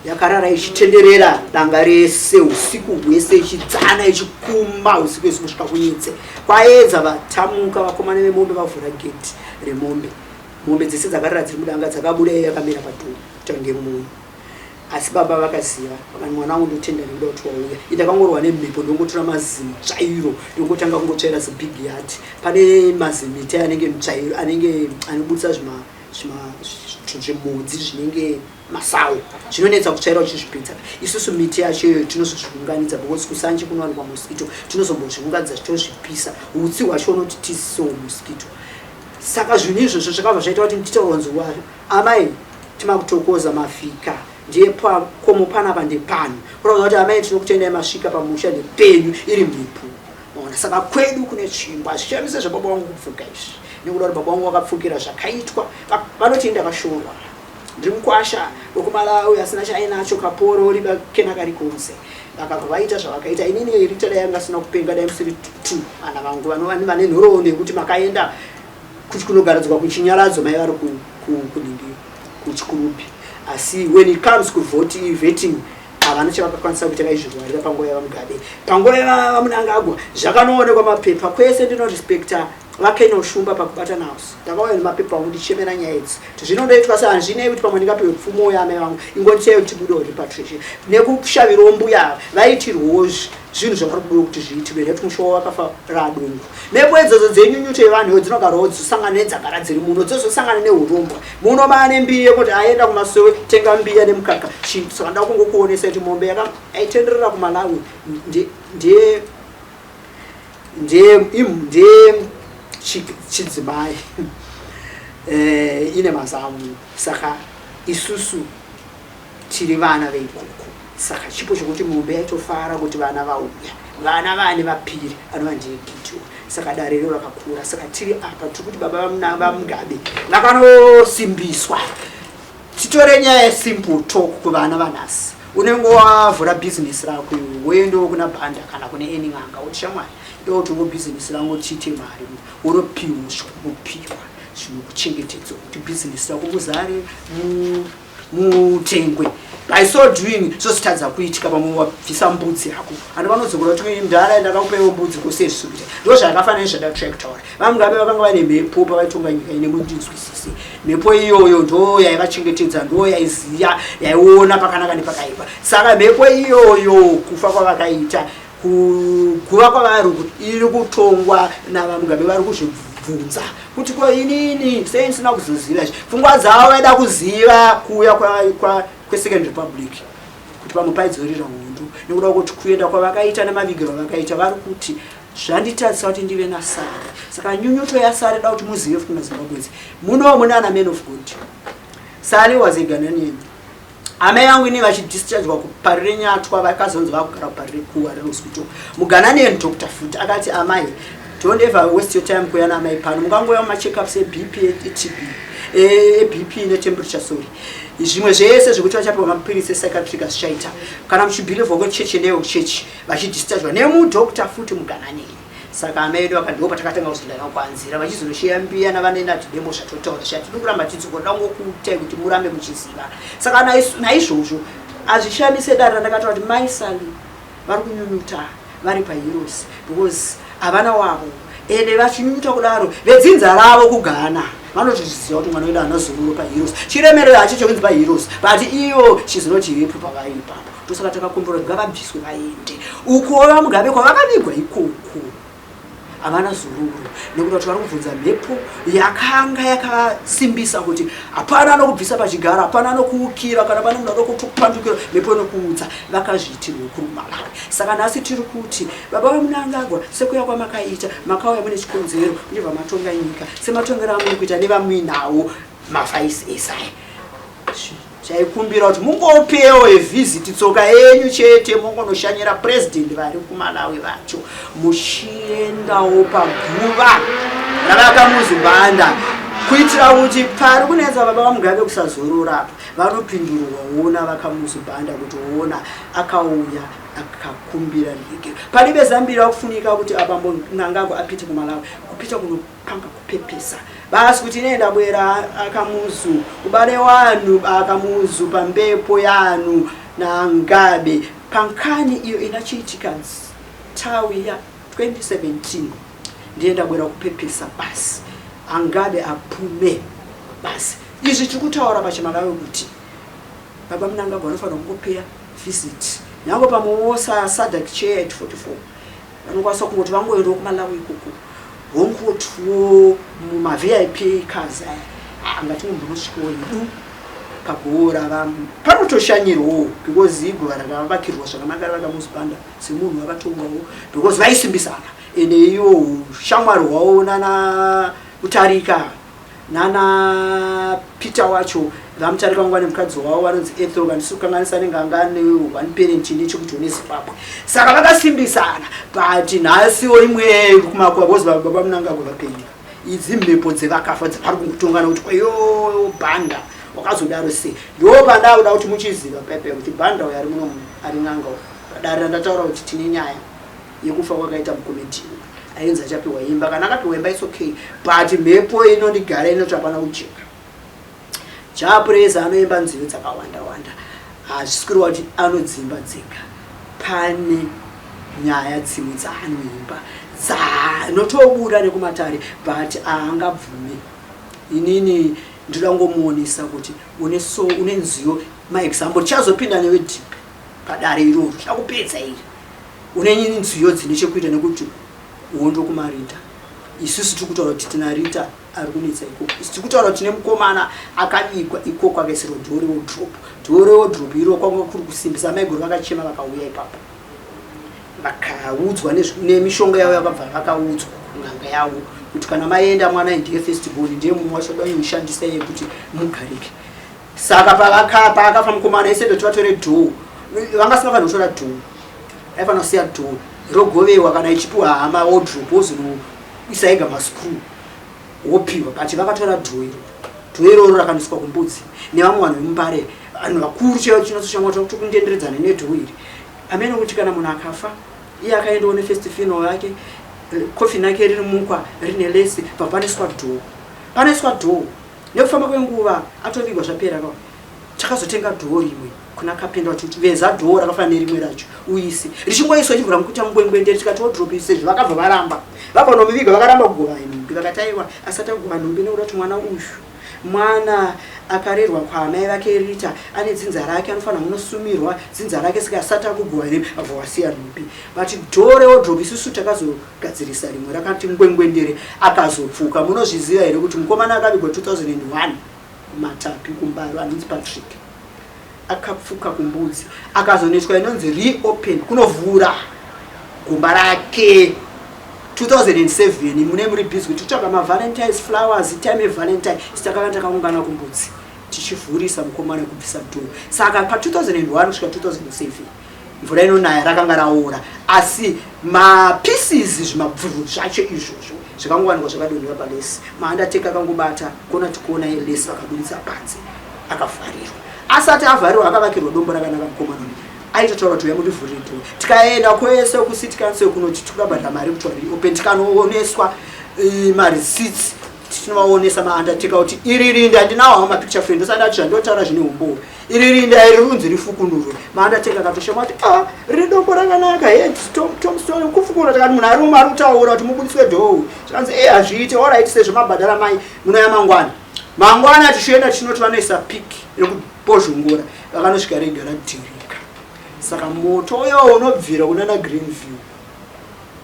B: yakarara ichitenderera danga rese usiku hwese ichidzana ichikuma usiku hwese kusvika kunyitse kwaedza vatamuka vakomana vemombe vavhura geti remombe mombe dzese dzakarara dziri mudanga dzakabuda yakamira padhumu tange munhu asi baba vakaziva vakani mwana wangu ndotenda nekuda kuti wauya indakangorwa nemhepo ndongotora mazimi tsvairo ndongotanga kungotsvaira zibig yard pane mazimiti anenge mutsvairo anenge anobudisa zvimhodzi zvinenge masawu zvinonetsa kutsvaira uchizvipinza isusu miti yacho iyoyo tinozozviunganidza because kuSanji kunowanikwa mosquito tinozombozviunganidza titozvipisa utsi hwacho unoti tisiso mosquito saka zvinhu izvozvo zvakabva zvaita kuti nditoronzwa amai timakutokoza mafika ndiye komo panapa ndepano kurauza kuti amai tinokutendai masvika pamusha ndepenyu iri mhepo maona saka kwedu kune chingwa zvichamisa zvababa wangu kupfuka izvi nekuda kuti baba wangu wakapfukira zvakaitwa vanoti ndakashorwa ndiri mukwasha wekuMalawi asina chainacho kaporo ribakena kari konse vakabva vaita zvavakaita inini rita dai angasina kupenga dai musiri 2 vana vangu vane nhoroondo yekuti makaenda kuti kunogaradzwa kuchinyaradzo mai vari kuchikurupi asi when it comes to vetting havana chavakakwanisa kuita vaizvirwarira panguva yavamugabe panguva yavamunangagwa zvakanoonekwa mapepa kwese ndinorespekta vakenoshumba pakubata naso ndakauya nemapepa angu ndichemera nyaya idzi zvinondoitwa sehanzvinei kuti pamwe ndingapiwe pfumo yamai vangu ingondichai kuti tibudewo repatriation nekushavirawo mbuya vaitirwawo zvinhu zvavari kubuda kuti zviitirwe nekuti mushowa wakafa radongo mhepo idzodzo dzenyunyuto yevanhu dzinogarwawo dzosangana nedzagara dziri muno dzozosangana neurombwa muno maane mbiya yekuti aenda kumaSowe tenga mbiya nemukaka saka nda kungokuonesa kuti mombe yaitenderera kuMalawi ndiye chidzimai ine mazamu saka isusu tiri vana veikoko saka chipo chokuti mombe yaitofara kuti vana vauya vana vane vapiri anova ndiye Gideon saka dare rero rakakura saka tiri apa tiri kuti baba vamugabe vakanosimbiswa titore nyaya yesimple talk kuvana vanhasi unenge wavhura bhizinesi rako woendawo kuna bhanda kana kune eni n'anga uti shamwari ndokuti bhizinesi rangu tiite mari unopiwa zvinokupiwa zvinokuchengetedza kuti bhizinesi rako muzare mutengwe. By so doing zvozotadza kuitika pamwe wabvisa mbudzi yako andi vanodzokora kuti ndara ndakakupewo mbudzi kusezvikuita ndo zvakafanana nezvadatractor vamugabe vakanga vane mhepo pavaitonga nyika ine mundinzwisise mhepo iyoyo ndo yaivachengetedza ndo yaiziya yaiona pakanaka nepakaipa saka mhepo iyoyo kufa kwavakaita kuguva kwavari iri kutongwa navamugabe vari kuzvibvunza kuti ko inini sei ndisina kuzoziva pfungwa dzavo vaida kuziva kuuya kweSecond Republic kuti vamupaidzourira hundu nekuda kuti kuenda kwavakaita nemavigiro vakaita vari kuti zvanditadzisa kuti ndive nasare saka nyunyuto yasare da kuti muzive kuti maZimbabwe muno muna ana men of God. Sare was a Ghanaian. Amai yangu ini vachidischargwa kuparire Nyatwa vakazonzi vakugara kuparire kuwa hospital muGhanaian doctor futi akati amai don't ever waste your time kuyana amai pano mungangoya macheckups eBP eTB eBP netemperature sorry zvimwe zvese zvekuti vachapiwa mapirisi epsychiatric ashaita kana muchibhilivha kwechechi neyochechi vachidischargwa nemudoctor futi muGhanaian. Saka amai edu akadiwo patakatanga kuzondana kwanzira vachizonoshiyambiya navanoenda kuti demo zvatotaura zvati tikuramba tidzigoda ngokutai kuti murambe muchiziva. Saka naizvozvo azvishamise dare randakataura kuti maisali vari kunyunyuta vari paHeroes because havana wavo ende vachinyunyuta kudaro vedzinza ravo kuGhana vanotoziva kuti mwana wedu anozororo paHeroes chiremerero hacho chokunzi paHeroes but iyo chizinochivepo pavai ipapo ndosaka takakumbura kuti ngavabviswe vaende uko vamugabe kwavakavigwa ikoko havana zororo nekuti kuti vari kubvunza mhepo yakanga yakasimbisa kuti hapana anokubvisa pachigara hapana anokuukira kana pane munhu anokupandukira mhepo inokuudza vakazviitirwe kuMalawi. Saka nhasi tiri kuti baba vaMunangagwa sekuya kwamakaita makauya mune chikonzero ndibva matonga nyika sematongero amuri kuita nevamuinawo mavhaisi esai chaikumbira kuti mungopewo evhiziti tsoka yenyu chete mungonoshanyira president vari kuMalawi vacho muchiendawo paguva ravakamuZimbanda kuitira kuti pari kunetsa baba vaMugabe kusazorora vanopindurwawo navakamuZimbanda kuti ona akauya akakumbira ndege palibe zambira kufunika kuti abambo Mnangagwa apite kuMalawi kupita kunopanga kupepesa basi kuti nenda bwera akamuzu ubale wanu akamuzu pambepo yanu na Ngabe pankani iyo inachiitika tawi ya 2017 ndienda bwera kupepesa basi Angabe apume basi izvi chikutaura pachimalawi kuti baba Mnangagwa anofanira kungopeya visit nyango pamuosa SADC chair at 44 vanokwanisa kungoti vangoendawo kuMalawi ikoko hongotuwo muma-VIP cars angati munhu unosvikawo idu pagora panotoshanyirwawo because igova rakavakirwa zvakanaka rakamuZimbanda semunhu vakatongwawo because vaisimbisana ende iyo shamwari hwavo nana Utarika nana Peter wacho vamutarika ngwane mukadzi wavo vanonzi Ethel vandisukanganisa nengangane one parent nechekuti une Zimbabwe saka vakasimbisana but nhasiwo imwe kumakwa because baba Mnangagwa vapenga idzi mhepo dzevakafa dzavari kungotongana kuti kwayo Banda wakazodaro sei ndo Banda akuda kuti muchiziva pepe kuti Banda uyo ari muno ari n'anga dare ndataura kuti tine nyaya yekufa kwakaita mukomiti ainza chapiwa imba kana akapiwa imba is okay but mhepo inondigara inoti hapana kujeka chapureza anoimba nziyo dzakawanda wanda hazvisikirwa kuti anodzimba dzega pane nyaya dzimwe dzaanoimba dzanotobuda nekumatare but haangabvume inini ndoda ngomuonesa kuti une nziyo maexample chazopinda newe dhipi padare iroro chakupedza iri une nziyo dzine chekuita nekuti uondo kumaRita isusu tiri kutaura kuti tina Rita ari kunetsa ikoko isi tiri kutaura kuti tine mukomana akabikwa ikoko akaisirwa dhore wodhoropu iro kwanga kuri kusimbisa maiguru vakachema vakauya ipapo vakaudzwa nemishonga yavo yakabva vakaudzwa nganga yavo kuti kana maenda mwana ndiye first born ndiye mumwe wacho daishandisa yekuti mugarike saka paakafa mukomana isendo tivatore dhoo vangasingafanira kutora dhoo aifanira kusiya dhoo rogovewa kana ichipiwa hama wodhoropu wozinoisaiga mascrew wopiwa but vakatora dhoo iroro rakaniswa kumbudzi nevamwe vanhu vemumbare vanhu vakuru chaivo chinososhamwa kuti kundenderedzana nedhoo iri amene kuti kana munhu akafa iye akaendawo nefirst funeral yake coffin yake riri mukwa rine lesi papaniswa dhoo panoiswa dhoo nekufamba kwenguva atovigwa zvapera takazotenga dhoo rimwe kuna kapenda kuti veza dhoo rakafanana nerimwe racho uise richingoiswa chivhura mukuita mungwengwendere tikati wodropi sezvo vakabva varamba vabva nomuviga vakaramba kugova nhumbi vakati aiwa asati agova nhumbi nekuda kuti mwana akarerwa kwaamai vake Rita ane dzinza rake anofanira munosumirwa dzinza rake saka asati akugova abva wasiya nhumbi vati dhoo reodropi isusu takazogadzirisa rimwe rakati ngwengwendere akazopfuka. Munozviziva here kuti mukomana akavigwa 2001 Matapi kuMbaro anonzi Patrick akapfuka kumbudzi akazoneswa inonzi reopen kunovhura gumba rake 2007 mune muri busy kuti tsvaka Valentine's flowers time Valentine sitakavanda kaungana kumbudzi tichivhurisa mukomana kubvisa dhoo. Saka pa 2001 kusvika 2007 mvura inonaya rakanga raora asi mapieces zvimabvuru zvacho izvozvo zvakangowanikwa zvakadonhera palesi maandateka akangobata kuona tikuona lesi vakabudisa panze akavharirwa. Asati avharirwa akavakirwa dombo rakanaka mukomana aitataura kuti uyamudivhurire dhoo. Tikaenda kwese kucity council kunoti tikabhadhara mari kuti reopen tikanooneswa mareceipts tinovaonesa maandateka kuti iri rinda handinawo mapicture friend usandati zvandotaura zvine umbowo iri rinda iri runzi rifukunurwe maandateka akatoshama kuti riri dombo rakanaka tomstone kufukunura takati munhu arume ari kutaura kuti mubudiswe dhoo zvanzi hazviite orit sezvo mabhadhara mai munoya mangwana tichienda tinoti vanoisa piki rekubozhongora vakanosvika rega radhirika. Saka moto uyo unobvira kunana Greenview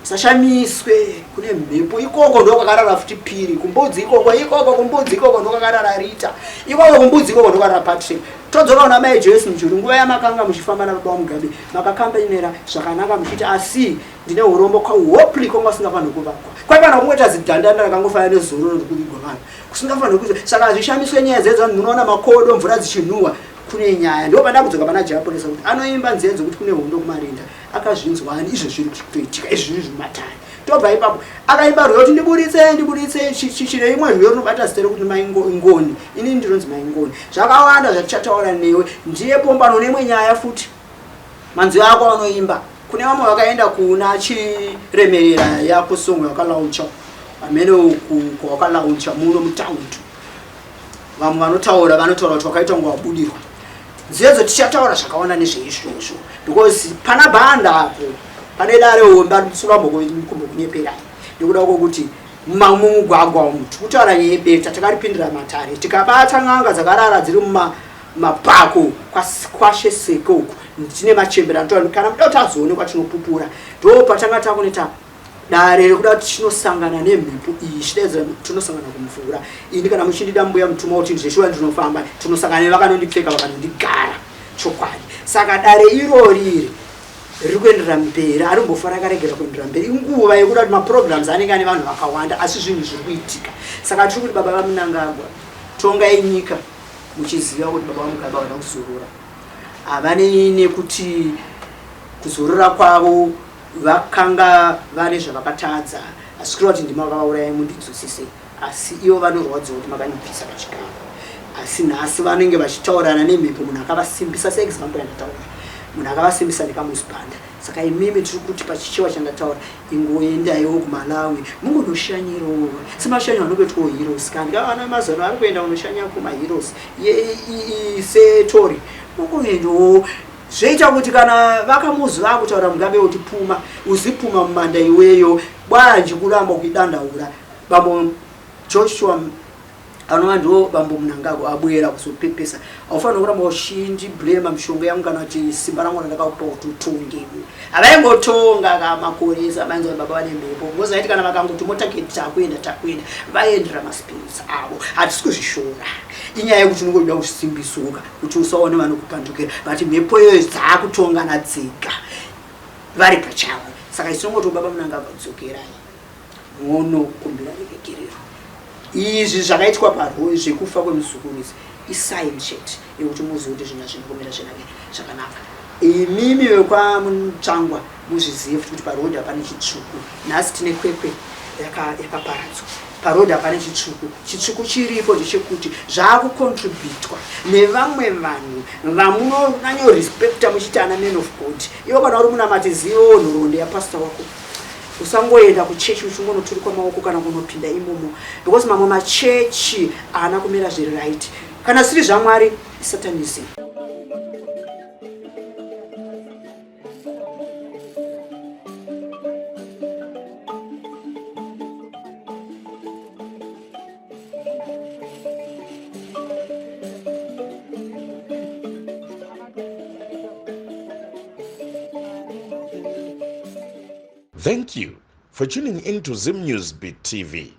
B: sashamiswe kune mhepo ikoko ndo kwakarara futi Piri kumbudzi ikoko kumbudzi ikoko ndo kwakarara Rita ikoko kumbudzi ikoko ndo kwakarara Patrick. Todzoka kuna mai Joyce Mjuru nguva yamakanga muchifamba nababa waMugabe makakambenera zvakanaka muchiti asi ndine urombo hopefully konga usingafanira kuvakwa kwaipana kungoita zidhandanda rakangofanana nezoro rikuvigwa vanhu kusingafanira kuita. Saka zvishamiswe nyaya dzedzo munoona makodo mvura dzichinhuwa kune nyaya ndo panda kudzoka pana Japonesa kuti anoimba nzenzo kuti kune hondo kumarinda akazvinzwani izvo zviri kutoitika izvi zviri zvimatani. Tobva ipapo akaimba rwiyo kuti ndiburitse chichine imwe rwiyo rinobata zita rekuti maingoni ini ndinonzi maingoni zvakawanda zvatichataura newe ndiye pombano nemwe nyaya futi manzi ako anoimba kune vamwe vakaenda kuna Chiremerera yako song yakalauncha amene kwakalauncha muno mutaundi vamwe vanotaura kuti wakaita kunge wabudirwa nzedzo tichataura zvakawanda nezveizvozvo because pana bhanda apo pane dare homba musurambo kunyeperai ndikuda kuti mumugwagwa umu tikutaura nyebeta takaripindira matare tikabata n'anga dzakarara dziri mumapako kwashe seko uku tine machembera ntoni kana muda kuti azoonekwa tinopupura ndo patanga takuneta dare rekuda kuti tinosangana nemhepo iyi chidedzera tinosangana kumvura ini kana muchindida mbuya mutuma kuti ndizveshuwa ndinofamba tinosangana nevakanondipfeka vakanondigara chokwadi. Saka dare iroriri riri kuenderera mberi arimbofara akaregera kuenderera mberi inguva yekuda kuti maprograms anenge ane vanhu vakawanda asi zvinhu zviri kuitika. Saka tiri kuti baba vaMunangagwa tongai nyika muchiziva kuti baba vaMugabe vada kuzorora havane nekuti kuzorora kwavo vakanga vane zvavakatadza asi kuri kuti ndima vakavauraya mundinzwisise asi ivo vanorwadza kuti makandibvisa pachigaro asi nhasi vanenge vachitaurana nemhepo munhu akavasimbisa seexample yandataura munhu akavasimbisa nekamusibhanda. Saka imimi tiri kuti pachichewa chandataura ingoendaiwo kuMalawi mungonoshanyirawo semashanyi vanobetwawo heroes kandi vana mazano ari kuenda kunoshanya kumaheroes setori mungoendawo zveita kuti kana vakamuzva kutaura Mugabe kuti puma uzipuma mumanda iweyo bwanji kuramba kuidandaura bambo Joshua anova ndo bambo Munangagwa abwera kuzopepesa aufanira kuramba ushinji blame mishonga yangu kana kuti simba rangu ndakakupa kuti utonge avaingotonga kamakoresa manzo baba vane mhepo ngozaiti kana vakangoti motaketi takuenda vaendera maspirits avo hatisi kuzvishora inyaya yekuti unongoda kusimbisuka kuti usaone vanokupandukira vati mhepo iyoyo dzaakutongana dzega vari pachavo. Saka isongoti baba Munangagwa dzokerai munokumbira regekerero izvi zvakaitwa parwoi zvekufa kwemuzukurisi isign chete yekuti muzive kuti zvinhu zvinokomera zvakanaka. Imimi vekwaMutsvangwa muzvizive kuti parodhi hapane chitsvuku nhasi tine kwekwe yakaparadzwa parodhi hapane chitsvuku chiripo ndechekuti zvaakucontributwa nevamwe vanhu vamunonyanyorespecta muchiti ana men of God. Ivo kana uri munamati zivo nhoroondo yapasita wako usangoenda kuchechi uchingonoturikwa maoko kana kunopinda imomo because mamwe machechi haana kumira zviri right kana siri zvaMwari Satanism.
A: Thank you for tuning into Zim News Beat TV.